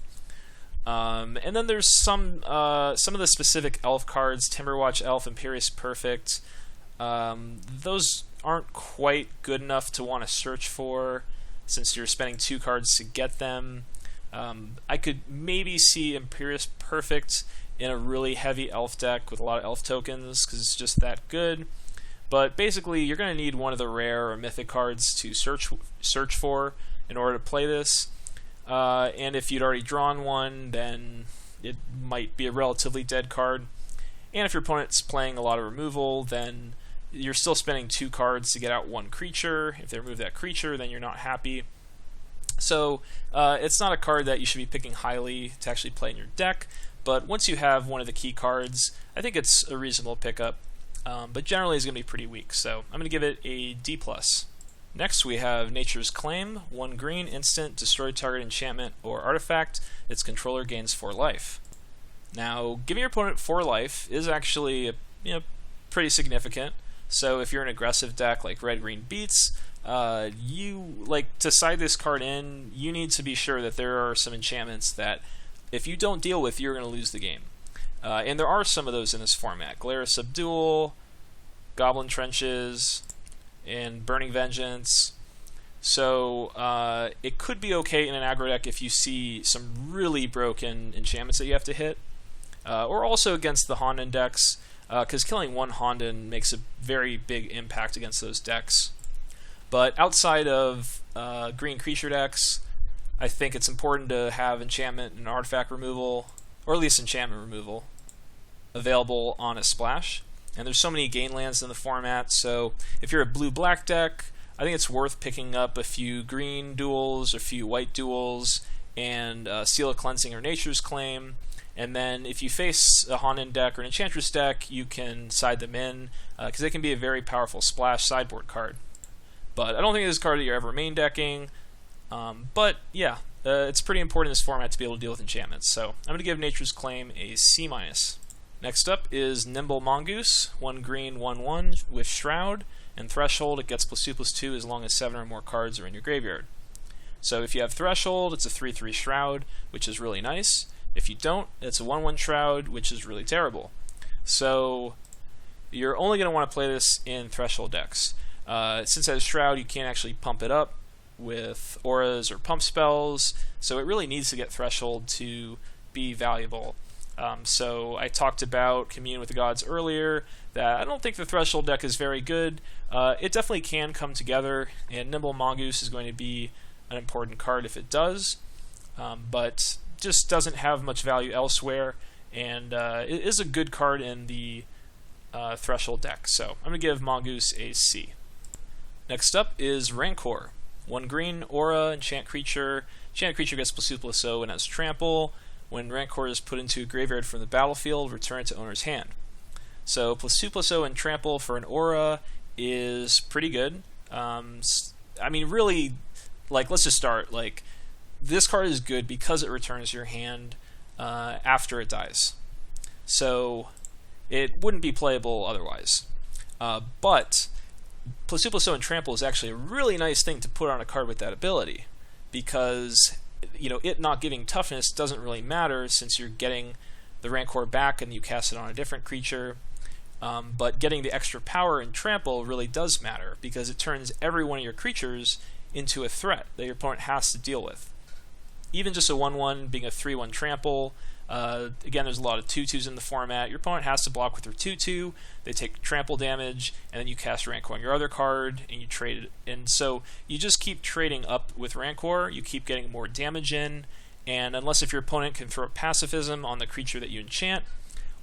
And then there's some of the specific elf cards, Timberwatch Elf, Imperious Perfect. Those aren't quite good enough to want to search for, since you're spending 2 cards to get them. I could maybe see Imperious Perfect in a really heavy elf deck with a lot of elf tokens, because it's just that good. But basically, you're going to need one of the rare or mythic cards to search for in order to play this. And if you'd already drawn one, then it might be a relatively dead card. And if your opponent's playing a lot of removal, then you're still spending 2 cards to get out 1 creature. If they remove that creature, then you're not happy. So it's not a card that you should be picking highly to actually play in your deck. But once you have one of the key cards, I think it's a reasonable pickup. But generally, it's going to be pretty weak. So I'm going to give it a D+. Next, we have Nature's Claim. 1 green, instant, destroy target enchantment or artifact. Its controller gains 4 life. Now, giving your opponent 4 life is actually pretty significant. So if you're an aggressive deck like red-green beats, to side this card in, you need to be sure that there are some enchantments that if you don't deal with, you're going to lose the game. And there are some of those in this format. Glare Subdual, Goblin Trenches, and Burning Vengeance. So it could be okay in an aggro deck if you see some really broken enchantments that you have to hit. Or also against the Honden decks, because killing 1 Honden makes a very big impact against those decks. But outside of green creature decks, I think it's important to have enchantment and artifact removal, or at least enchantment removal, available on a splash. And there's so many gain lands in the format, so if you're a blue-black deck, I think it's worth picking up a few green duels, a few white duels, and Seal of Cleansing or Nature's Claim. And then if you face a Honden deck or an Enchantress deck, you can side them in, because they can be a very powerful splash sideboard card. But I don't think this is a card that you're ever main decking. But yeah, it's pretty important in this format to be able to deal with enchantments. So I'm going to give Nature's Claim a C-. Next up is Nimble Mongoose, 1 green, 1/1 with Shroud, and Threshold. It gets +2/+2 as long as 7 or more cards are in your graveyard. So if you have Threshold, it's a 3/3 Shroud, which is really nice. If you don't, it's a 1/1 Shroud, which is really terrible. So you're only going to want to play this in Threshold decks. Since it has Shroud, you can't actually pump it up with auras or pump spells, so it really needs to get Threshold to be valuable. So I talked about Commune with the Gods earlier, that I don't think the Threshold deck is very good. It definitely can come together, and Nimble Mongoose is going to be an important card if it does, but just doesn't have much value elsewhere, and it is a good card in the Threshold deck. So I'm going to give Mongoose a C. Next up is Rancor. 1 green, aura, enchant creature. Enchanted creature gets +2/+0 and has trample. When Rancor is put into a graveyard from the battlefield, return it to owner's hand. So +2/+0 and trample for an aura is pretty good. I mean, really, let's just start. This card is good because it returns your hand after it dies. So it wouldn't be playable otherwise. But +2/+0 and trample is actually a really nice thing to put on a card with that ability, because it not giving toughness doesn't really matter, since you're getting the Rancor back and you cast it on a different creature. But getting the extra power and trample really does matter, because it turns every one of your creatures into a threat that your opponent has to deal with. Even just a 1/1 being a 3/1 trample. Again, there's a lot of 2/2s in the format. Your opponent has to block with their 2/2. They take trample damage, and then you cast Rancor on your other card, and you trade it. And so you just keep trading up with Rancor. You keep getting more damage in, and unless if your opponent can throw Pacifism on the creature that you enchant,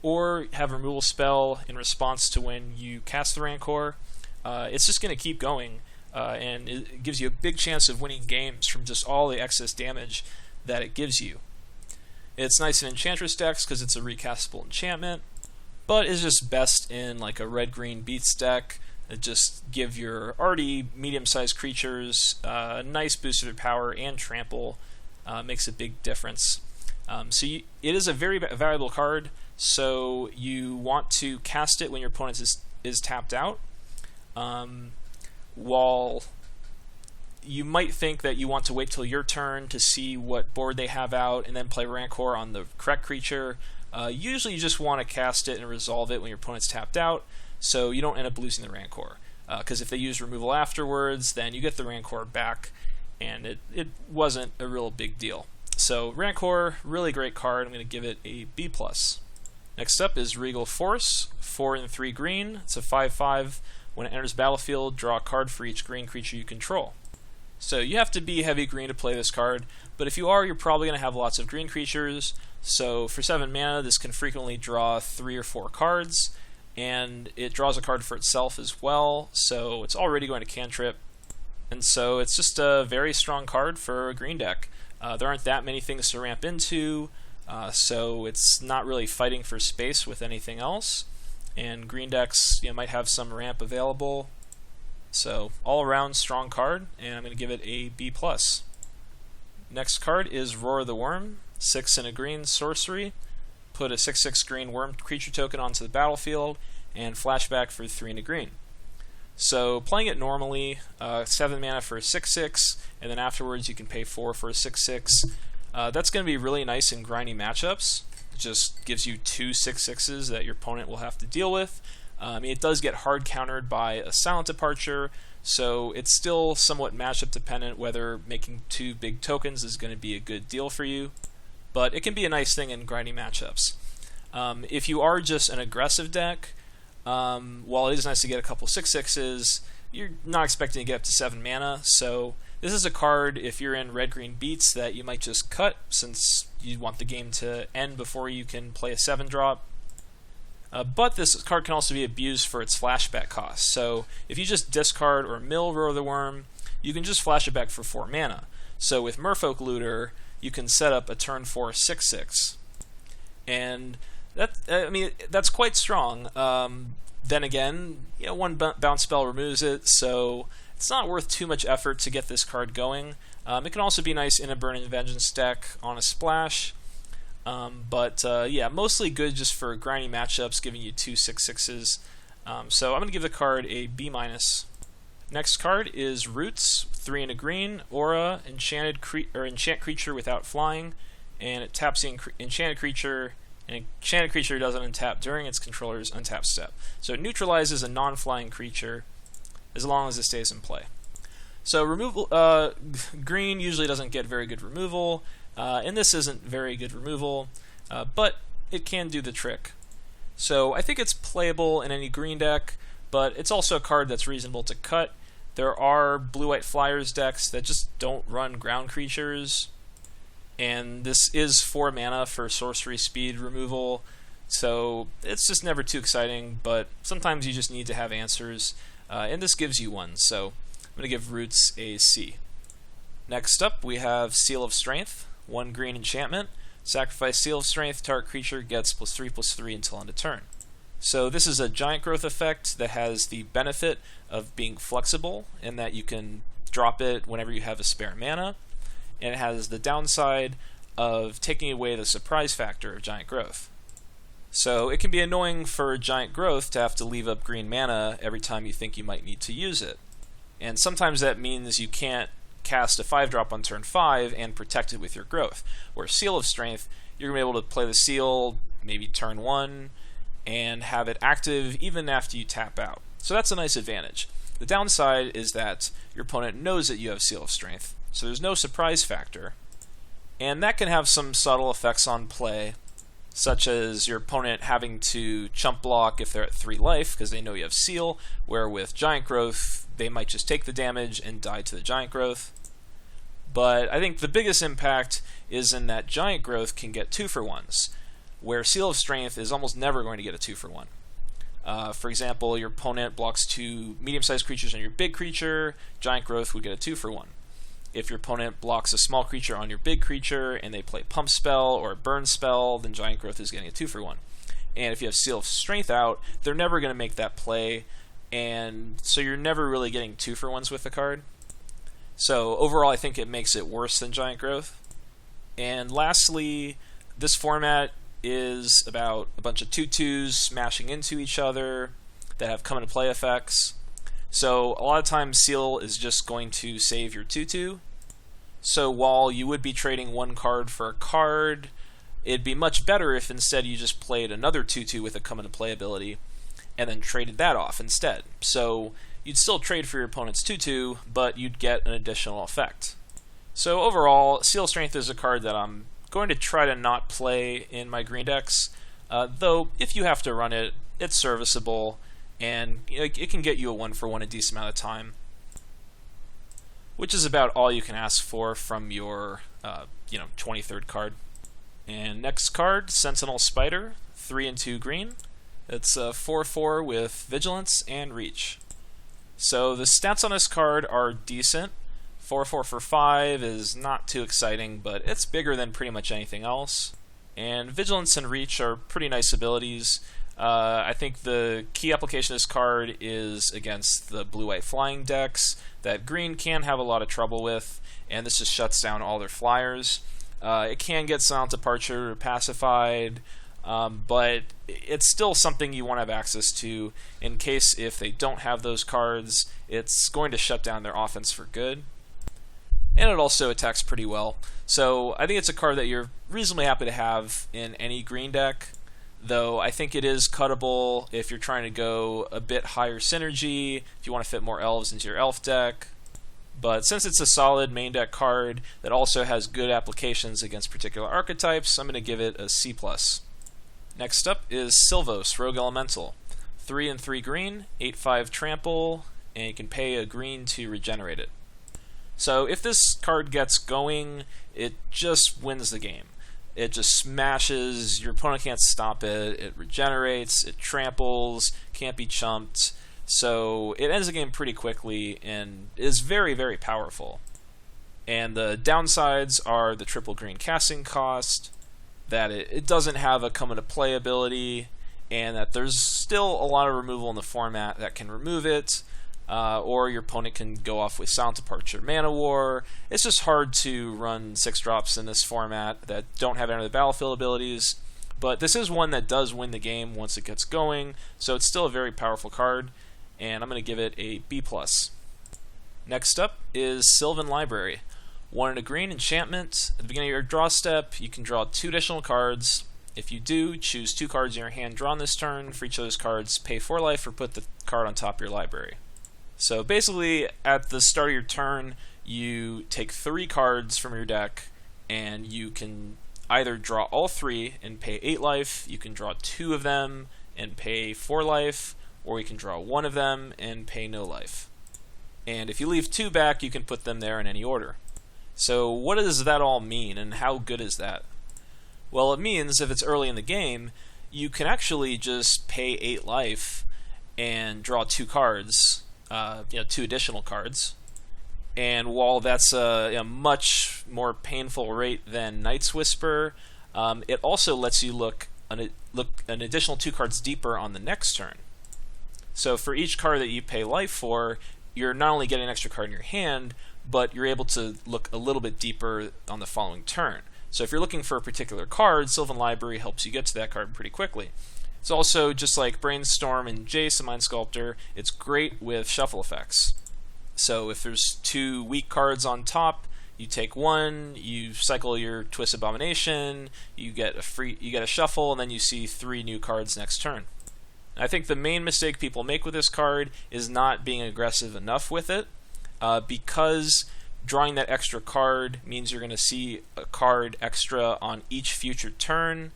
or have a removal spell in response to when you cast the Rancor, it's just going to keep going, and it gives you a big chance of winning games from just all the excess damage that it gives you. It's nice in Enchantress decks because it's a recastable enchantment, but it's just best in a red-green beats deck that just give your already medium-sized creatures a nice boost to their power and trample. Makes a big difference. So it is a very valuable card, so you want to cast it when your opponent is tapped out. While you might think that you want to wait till your turn to see what board they have out and then play Rancor on the correct creature, usually you just want to cast it and resolve it when your opponent's tapped out, so you don't end up losing the Rancor. Because if they use removal afterwards, then you get the Rancor back, and it wasn't a real big deal. So Rancor, really great card. I'm going to give it a B+. Next up is Regal Force, 4 and 3 green. It's a 5/5. When it enters battlefield, draw a card for each green creature you control. So you have to be heavy green to play this card, but if you are, you're probably going to have lots of green creatures. So for 7 mana, this can frequently draw 3 or 4 cards, and it draws a card for itself as well, so it's already going to cantrip. And so it's just a very strong card for a green deck. There aren't that many things to ramp into, so it's not really fighting for space with anything else. And green decks might have some ramp available. So all around strong card, and I'm going to give it a B+. Next card is Roar the Wurm, 6 and a green sorcery. Put a 6/6 green worm creature token onto the battlefield, and flashback for 3 and a green. So playing it normally, 7 mana for a 6/6, and then afterwards you can pay 4 for a 6/6. That's going to be really nice in grindy matchups. It just gives you 2 6/6s that your opponent will have to deal with. It does get hard countered by a Silent Departure, so it's still somewhat matchup dependent whether making 2 big tokens is going to be a good deal for you. But it can be a nice thing in grindy matchups. If you are just an aggressive deck, while it is nice to get a couple 6/6s, you're not expecting to get up to 7 mana, so this is a card, if you're in red-green beats, that you might just cut, since you want the game to end before you can play a 7-drop. But this card can also be abused for its flashback cost, so if you just discard or mill Roar the Wurm, you can just flash it back for 4 mana. So with Merfolk Looter, you can set up a turn 4 6/6. And that's quite strong. Then again, one bounce spell removes it, so it's not worth too much effort to get this card going. It can also be nice in a Burning Vengeance deck on a splash. Mostly good just for grindy matchups, giving you 2 6/6s. So I'm going to give the card a B-. Next card is Roots, 3 and a green, Aura, enchant creature without flying, and it taps the enchanted creature. An enchanted creature doesn't untap during its controller's untap step. So it neutralizes a non-flying creature as long as it stays in play. So removal, green usually doesn't get very good removal, and this isn't very good removal, but it can do the trick. So I think it's playable in any green deck, but it's also a card that's reasonable to cut. There are blue-white flyers decks that just don't run ground creatures, and this is 4 mana for sorcery speed removal, so it's just never too exciting, but sometimes you just need to have answers, and this gives you one, so I'm going to give Roots a C. Next up, we have Seal of Strength, 1 green enchantment. Sacrifice Seal of Strength, target creature gets +3/+3 until end of turn. So this is a giant growth effect that has the benefit of being flexible, in that you can drop it whenever you have a spare mana, and it has the downside of taking away the surprise factor of giant growth. So it can be annoying for giant growth to have to leave up green mana every time you think you might need to use it. And sometimes that means you can't cast a 5-drop on turn 5 and protect it with your growth. Where Seal of Strength, you're going to be able to play the seal maybe turn 1 and have it active even after you tap out. So that's a nice advantage. The downside is that your opponent knows that you have Seal of Strength, so there's no surprise factor. And that can have some subtle effects on play, such as your opponent having to chump block if they're at 3 life because they know you have Seal, where with Giant Growth, they might just take the damage and die to the Giant Growth. But I think the biggest impact is in that Giant Growth can get 2-for-1s, where Seal of Strength is almost never going to get a 2-for-1. For example, your opponent blocks 2 medium-sized creatures on your big creature, Giant Growth would get a 2-for-1. If your opponent blocks a small creature on your big creature and they play Pump Spell or a Burn Spell, then Giant Growth is getting a 2-for-1. And if you have Seal of Strength out, they're never going to make that play, and so you're never really getting 2-for-1s with the card. So overall, I think it makes it worse than Giant Growth. And lastly, this format is about a bunch of 2/2s smashing into each other that have come into play effects. So a lot of times Seal is just going to save your 2/2. So while you would be trading one card for a card, it'd be much better if instead you just played another 2/2 with a come into play ability and then traded that off instead. So you'd still trade for your opponent's 2/2, but you'd get an additional effect. So overall, Seal Strength is a card that I'm going to try to not play in my green decks, though if you have to run it, it's serviceable, and it can get you a 1-for-1 a decent amount of time, which is about all you can ask for from your 23rd card. And next card, Sentinel Spider, 3 and 2 green. It's a 4/4 with Vigilance and Reach. So the stats on this card are decent. 4/4 for 5 is not too exciting, but it's bigger than pretty much anything else. And Vigilance and Reach are pretty nice abilities. I think the key application of this card is against the blue-white flying decks that green can have a lot of trouble with, and this just shuts down all their flyers. It can get Silent Departure or Pacified, but it's still something you want to have access to in case if they don't have those cards, it's going to shut down their offense for good. And it also attacks pretty well. So I think it's a card that you're reasonably happy to have in any green deck, though I think it is cuttable if you're trying to go a bit higher synergy, if you want to fit more elves into your elf deck. But since it's a solid main deck card that also has good applications against particular archetypes, I'm going to give it a C+. Next up is Sylvos, Rogue Elemental. 3 and 3 green, 8/5 trample, and you can pay a green to regenerate it. So if this card gets going, it just wins the game. It just smashes, your opponent can't stop it, it regenerates, it tramples, can't be chumped. So it ends the game pretty quickly and is very, very powerful. And the downsides are the triple green casting cost, that it doesn't have a come into play ability, and that there's still a lot of removal in the format that can remove it, or your opponent can go off with Silent Departure, Mana War. It's just hard to run 6-drops in this format that don't have any of the battlefield abilities, but this is one that does win the game once it gets going, so it's still a very powerful card, and I'm going to give it a B+. Next up is Sylvan Library. 1 and a green enchantment. At the beginning of your draw step, you can draw 2 additional cards. If you do, choose 2 cards in your hand drawn this turn. For each of those cards, pay 4 life or put the card on top of your library. So basically, at the start of your turn, you take 3 cards from your deck, and you can either draw all 3 and pay 8 life, you can draw 2 of them and pay 4 life, or you can draw 1 of them and pay no life. And if you leave 2 back, you can put them there in any order. So what does that all mean, and how good is that? Well, it means if it's early in the game, you can actually just pay 8 life and draw 2 cards, 2 additional cards. And while that's a much more painful rate than Night's Whisper, it also lets you look an additional 2 cards deeper on the next turn. So for each card that you pay life for, you're not only getting an extra card in your hand, but you're able to look a little bit deeper on the following turn. So if you're looking for a particular card, Sylvan Library helps you get to that card pretty quickly. It's also, just like Brainstorm and Jace and Mind Sculptor, it's great with shuffle effects. So if there's 2 weak cards on top, you take 1, you cycle your Twist Abomination, you get a shuffle, and then you see 3 new cards next turn. I think the main mistake people make with this card is not being aggressive enough with it, because drawing that extra card means you're going to see a card extra on each future turn.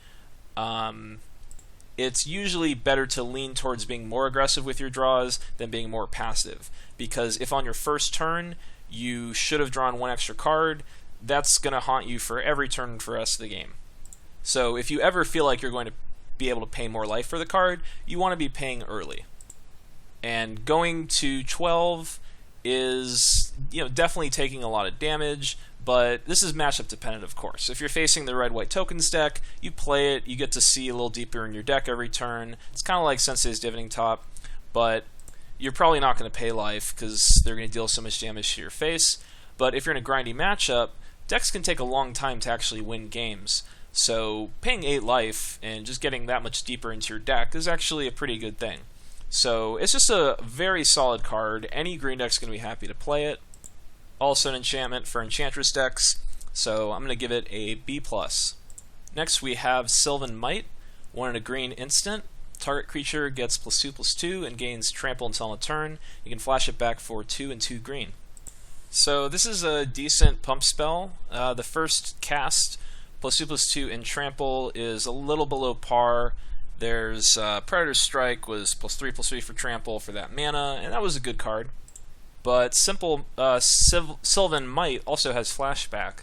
It's usually better to lean towards being more aggressive with your draws than being more passive, because if on your first turn you should have drawn 1 extra card, that's going to haunt you for every turn for the rest of the game. So if you ever feel like you're going to be able to pay more life for the card, you want to be paying early. And going to 12 is definitely taking a lot of damage, but this is matchup dependent, of course. If you're facing the red-white tokens deck, you play it, you get to see a little deeper in your deck every turn. It's kind of like Sensei's Divining Top, but you're probably not going to pay life because they're going to deal so much damage to your face. But if you're in a grindy matchup, decks can take a long time to actually win games. So paying 8 life and just getting that much deeper into your deck is actually a pretty good thing. So it's just a very solid card. Any green deck's going to be happy to play it. Also an enchantment for Enchantress decks, so I'm going to give it a B+. Next we have Sylvan Might, 1 and a green instant. Target creature gets +2/+2 and gains trample until end of turn. You can flash it back for 2 and 2 green. So this is a decent pump spell. The first cast, +2/+2 and trample, is a little below par. There's Predator's Strike was +3/+3 for trample for that mana, and that was a good card. But Sylvan Might also has flashback,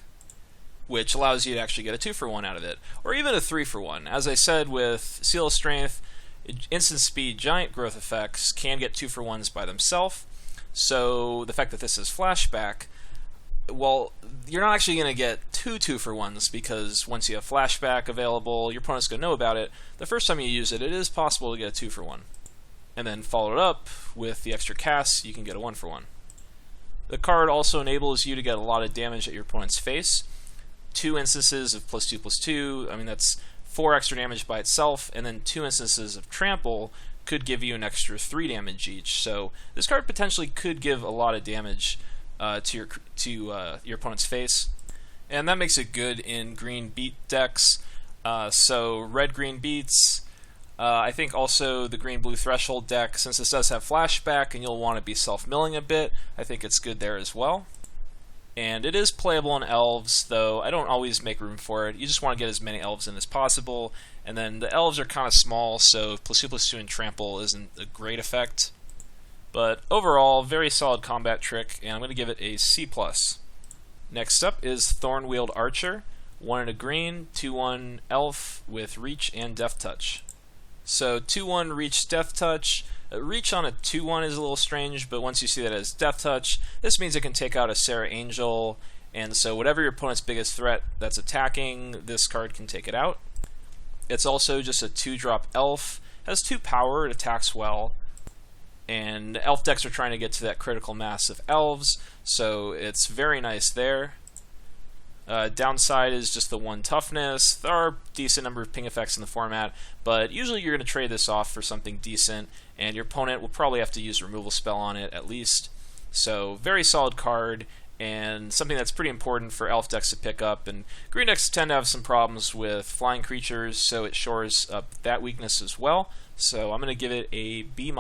which allows you to actually get a 2-for-1 out of it, or even a 3-for-1. As I said, with Seal of Strength, instant speed giant growth effects can get 2-for-1s by themselves. So the fact that this is flashback, well, you're not actually going to get 2-for-1s, because once you have flashback available, your opponent's going to know about it. The first time you use it, it is possible to get a 2-for-1. And then follow it up with the extra cast, you can get a 1-for-1. The card also enables you to get a lot of damage at your opponent's face. 2 instances of +2/+2, I mean that's 4 extra damage by itself, and then 2 instances of trample could give you an extra 3 damage each. So this card potentially could give a lot of damage to your opponent's face, and that makes it good in green beat decks. So red-green beats. I think also the green-blue threshold deck, since this does have flashback and you'll want to be self-milling a bit, I think it's good there as well. And it is playable in elves, though I don't always make room for it. You just want to get as many elves in as possible, and then the elves are kind of small, so +2/+2 and trample isn't a great effect. But overall, very solid combat trick, and I'm going to give it a C+. Next up is Thornweald Archer, 1 and a green, 2/1 elf with reach and death touch. So 2/1 reach, death touch. Reach on a 2/1 is a little strange, but once you see that as death touch, this means it can take out a Serra Angel, and so whatever your opponent's biggest threat that's attacking, this card can take it out. It's also just a 2-drop elf, has 2 power, it attacks well, and elf decks are trying to get to that critical mass of elves, so it's very nice there. Downside is just the 1 toughness. There are a decent number of ping effects in the format, but usually you're going to trade this off for something decent, and your opponent will probably have to use a removal spell on it at least. So very solid card, and something that's pretty important for elf decks to pick up, and green decks tend to have some problems with flying creatures, so it shores up that weakness as well. So I'm going to give it a B-.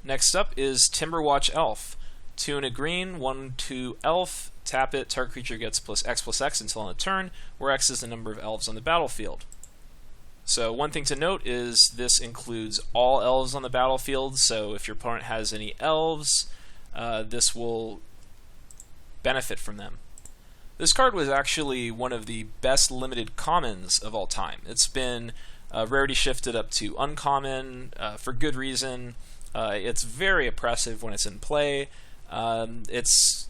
Next up is Timberwatch Elf. 2 and a green, 1/2 elf. Tap it, target creature gets +X/X until end of turn, where X is the number of elves on the battlefield. So one thing to note is this includes all elves on the battlefield, so if your opponent has any elves, this will benefit from them. This card was actually one of the best limited commons of all time. It's been rarity shifted up to uncommon for good reason. It's very oppressive when it's in play. It's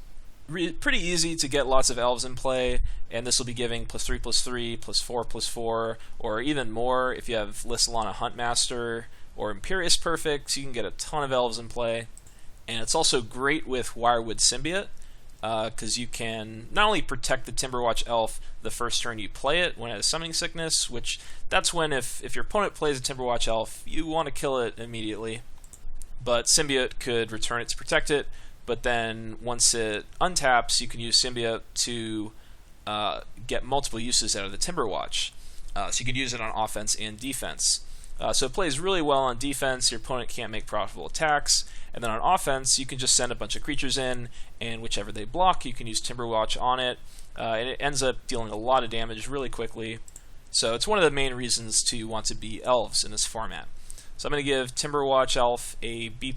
pretty easy to get lots of elves in play, and this will be giving +3/+3, +4/+4, or even more if you have Lys Alana Huntmaster or Imperious Perfect. You can get a ton of elves in play, and it's also great with Wirewood Symbiote, because you can not only protect the Timberwatch Elf the first turn you play it when it has Summoning Sickness, which that's when if your opponent plays a Timberwatch Elf, you want to kill it immediately, but Symbiote could return it to protect it. But then once it untaps, you can use Symbiote to get multiple uses out of the Timberwatch. So you can use it on offense and defense. So it plays really well on defense, your opponent can't make profitable attacks, and then on offense, you can just send a bunch of creatures in, and whichever they block, you can use Timberwatch on it, and it ends up dealing a lot of damage really quickly. So it's one of the main reasons to want to be elves in this format. So I'm going to give Timberwatch Elf a B+.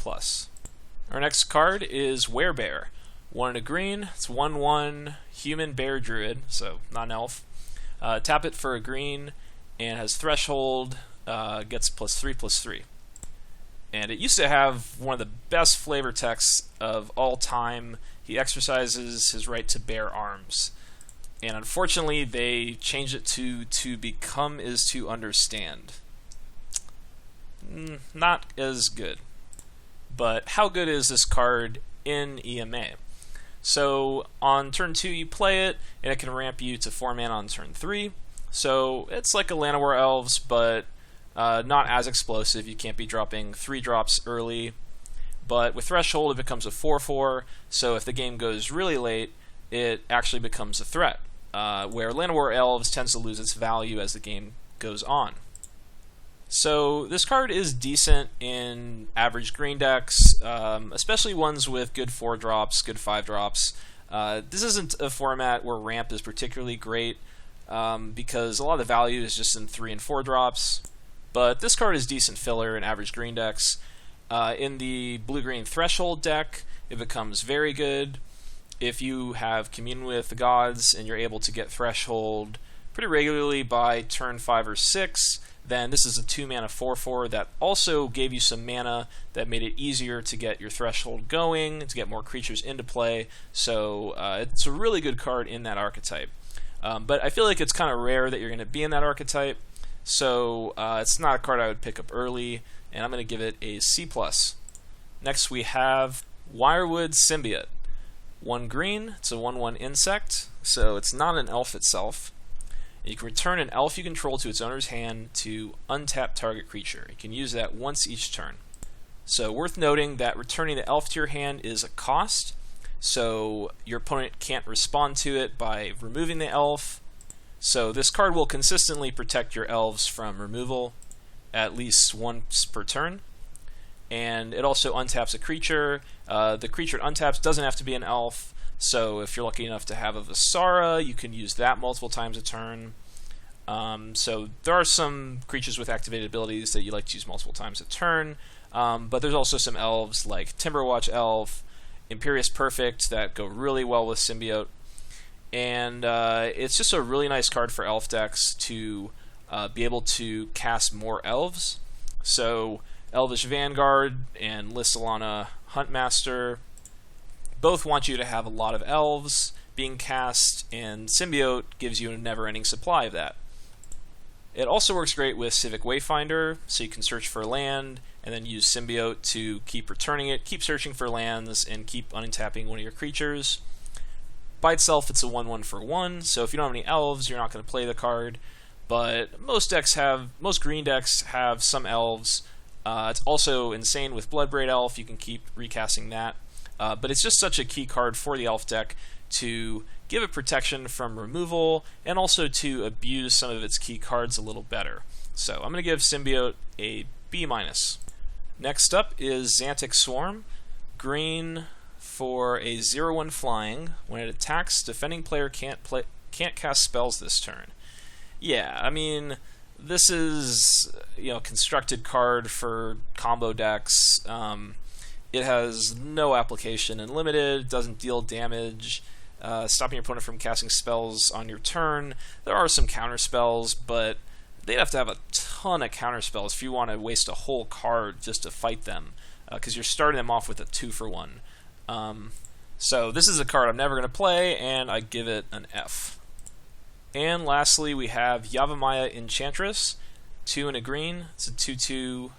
Our next card is Werebear. 1 and a green, it's 1/1 human bear druid, so not an elf. Tap it for a green, and has threshold, gets +3/+3. And it used to have one of the best flavor texts of all time. He exercises his right to bear arms. And unfortunately, they changed it to become is to understand. Not as good. But how good is this card in EMA? So on turn 2 you play it, and it can ramp you to 4 mana on turn 3. So it's like a Llanowar Elves, but not as explosive. You can't be dropping 3 drops early. But with Threshold, it becomes a 4/4, so if the game goes really late, it actually becomes a threat, where Llanowar Elves tends to lose its value as the game goes on. So this card is decent in average green decks, especially ones with good 4 drops, good 5 drops. This isn't a format where ramp is particularly great, because a lot of the value is just in 3 and 4 drops, but this card is decent filler in average green decks. In the blue-green Threshold deck, it becomes very good. If you have Commune with the Gods and you're able to get Threshold pretty regularly by turn 5 or 6, then this is a 2-mana 4/4 that also gave you some mana that made it easier to get your Threshold going, to get more creatures into play, so it's a really good card in that archetype. But I feel like it's kind of rare that you're going to be in that archetype, so it's not a card I would pick up early, and I'm going to give it a C+. Next we have Wirewood Symbiote. 1 green, it's a 1/1 insect, so it's not an elf itself. You can return an elf you control to its owner's hand to untap target creature. You can use that once each turn. So worth noting that returning the elf to your hand is a cost, so your opponent can't respond to it by removing the elf. So this card will consistently protect your elves from removal at least once per turn, and it also untaps a creature. The creature it untaps doesn't have to be an elf, so if you're lucky enough to have a Visara, you can use that multiple times a turn. So there are some creatures with activated abilities that you like to use multiple times a turn, but there's also some elves like Timberwatch Elf, Imperious Perfect that go really well with Symbiote, and it's just a really nice card for elf decks to be able to cast more elves. So Elvish Vanguard and Lys Alana Huntmaster both want you to have a lot of elves being cast, and Symbiote gives you a never-ending supply of that. It also works great with Civic Wayfinder, so you can search for land and then use Symbiote to keep returning it, keep searching for lands, and keep untapping one of your creatures. By itself, it's a 1/1 for 1, so if you don't have any elves, you're not going to play the card. But most green decks have some elves. It's also insane with Bloodbraid Elf, you can keep recasting that. But it's just such a key card for the elf deck to give it protection from removal, and also to abuse some of its key cards a little better. So I'm going to give Symbiote a B-. Next up is Xantid Swarm. Green for a 0/1 flying. When it attacks, defending player can't cast spells this turn. Yeah, I mean, this is constructed card for combo decks. It has no application in limited, doesn't deal damage, stopping your opponent from casting spells on your turn. There are some counter spells, but they'd have to have a ton of counter spells if you want to waste a whole card just to fight them, because you're starting them off with a 2-for-1. So this is a card I'm never going to play, and I give it an F. And lastly, we have Yavimaya Enchantress, 2 and a green. It's a 2/2,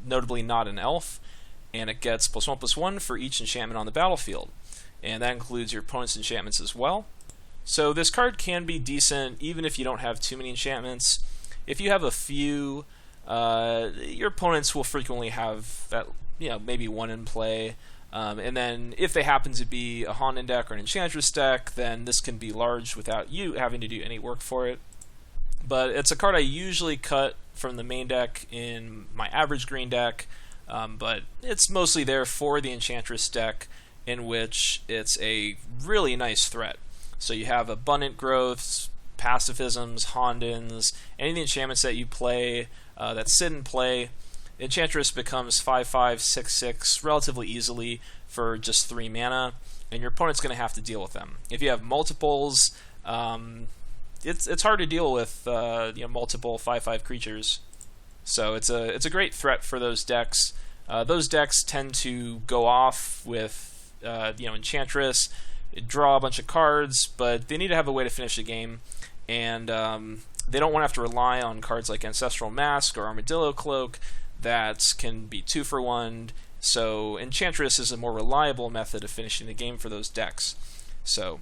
notably not an elf, and it gets +1/+1 for each enchantment on the battlefield, and that includes your opponent's enchantments as well. So this card can be decent even if you don't have too many enchantments. If you have a few, your opponents will frequently have that, maybe one in play. And then if they happen to be a Honden deck or an Enchantress deck, then this can be large without you having to do any work for it. But it's a card I usually cut from the main deck in my average green deck, but it's mostly there for the Enchantress deck, in which it's a really nice threat. So you have Abundant Growths, Pacifisms, Hondens, any of the enchantments that you play that sit in play. Enchantress becomes 5/5, 6/6 relatively easily for just 3 mana, and your opponent's going to have to deal with them. If you have multiples, it's hard to deal with multiple 5/5 creatures. So it's a great threat for those decks. Those decks tend to go off with Enchantress, draw a bunch of cards, but they need to have a way to finish the game, and they don't want to have to rely on cards like Ancestral Mask or Armadillo Cloak that can be 2-for-1, so Enchantress is a more reliable method of finishing the game for those decks. So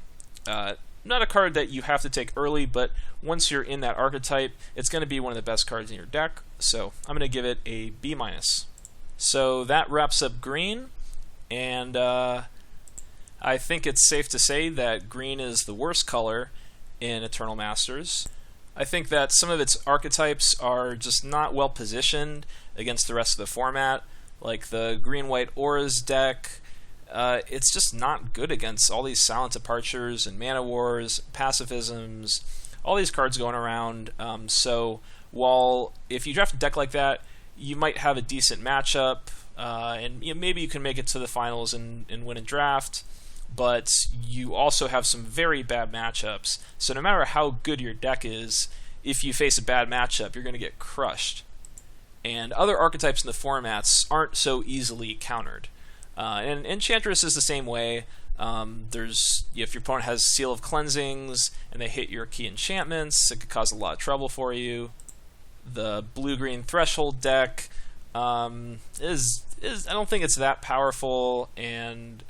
not a card that you have to take early, but once you're in that archetype, it's going to be one of the best cards in your deck. So I'm going to give it a B-. So that wraps up green, and I think it's safe to say that green is the worst color in Eternal Masters. I think that some of its archetypes are just not well positioned against the rest of the format, like the green-white auras deck. It's just not good against all these Silent Departures and Mana Wars, Pacifisms, all these cards going around. So while if you draft a deck like that, you might have a decent matchup, and maybe you can make it to the finals and win a draft, but you also have some very bad matchups. So no matter how good your deck is, if you face a bad matchup, you're going to get crushed. And other archetypes in the formats aren't so easily countered. And Enchantress is the same way. If your opponent has Seal of Cleansings and they hit your key enchantments, it could cause a lot of trouble for you. The blue-green Threshold deck is I don't think it's that powerful, and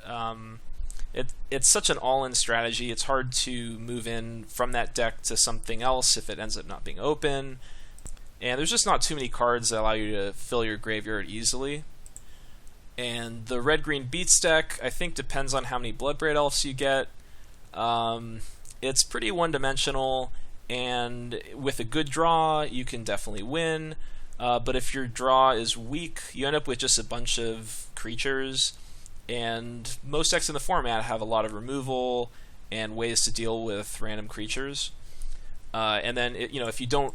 it's such an all-in strategy. It's hard to move in from that deck to something else if it ends up not being open. And there's just not too many cards that allow you to fill your graveyard easily. And the red-green Beats deck, I think, depends on how many Bloodbraid Elves you get. It's pretty one-dimensional, and with a good draw, you can definitely win. But if your draw is weak, you end up with just a bunch of creatures. And most decks in the format have a lot of removal and ways to deal with random creatures. And then, if you don't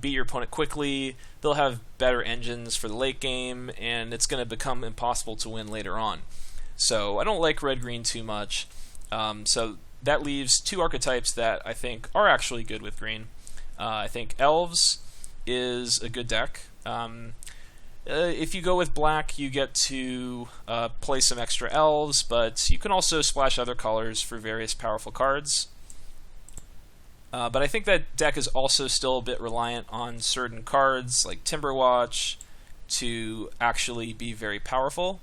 beat your opponent quickly, they'll have better engines for the late game, and it's going to become impossible to win later on. So I don't like red-green too much. So that leaves two archetypes that I think are actually good with green. I think Elves is a good deck. If you go with black, you get to play some extra Elves, but you can also splash other colors for various powerful cards. But I think that deck is also still a bit reliant on certain cards like Timberwatch to actually be very powerful,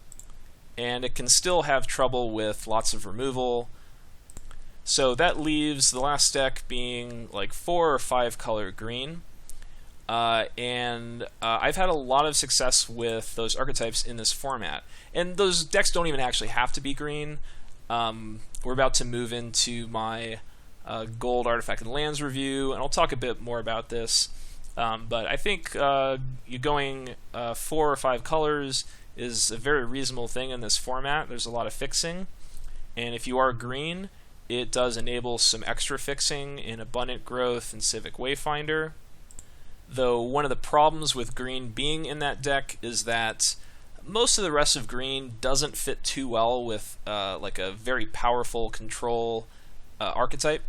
and it can still have trouble with lots of removal. So that leaves the last deck being like 4 or 5 color green. And I've had a lot of success with those archetypes in this format. And those decks don't even actually have to be green. We're about to move into my Gold Artifact and Lands review, and I'll talk a bit more about this. But I think you going 4 or 5 colors is a very reasonable thing in this format. There's a lot of fixing, and if you are green, it does enable some extra fixing in Abundant Growth and Civic Wayfinder. Though one of the problems with green being in that deck is that most of the rest of green doesn't fit too well with like a very powerful control archetype.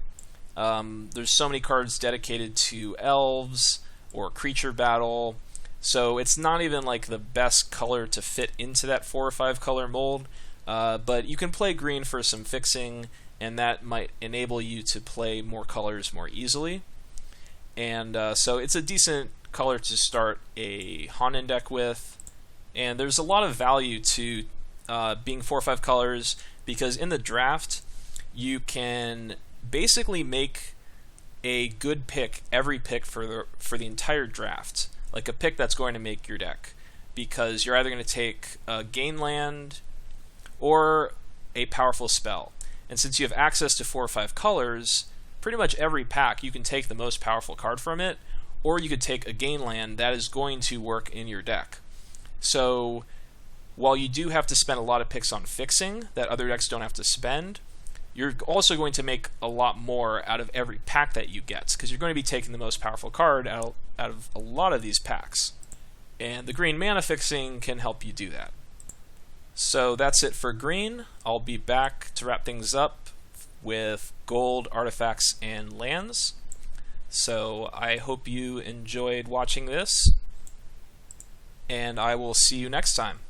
There's so many cards dedicated to elves or creature battle, so it's not even like the best color to fit into that 4 or 5 color mold, but you can play green for some fixing, and that might enable you to play more colors more easily. And so it's a decent color to start a Honden deck with, and there's a lot of value to being 4 or 5 colors, because in the draft you can basically make a good pick every pick for the entire draft, like a pick that's going to make your deck, because you're either going to take a gain land or a powerful spell. And since you have access to 4 or 5 colors, pretty much every pack you can take the most powerful card from it, or you could take a gain land that is going to work in your deck. So while you do have to spend a lot of picks on fixing that other decks don't have to spend, you're also going to make a lot more out of every pack that you get, because you're going to be taking the most powerful card out of a lot of these packs. And the green mana fixing can help you do that. So that's it for green. I'll be back to wrap things up with gold, artifacts, and lands. So I hope you enjoyed watching this, and I will see you next time.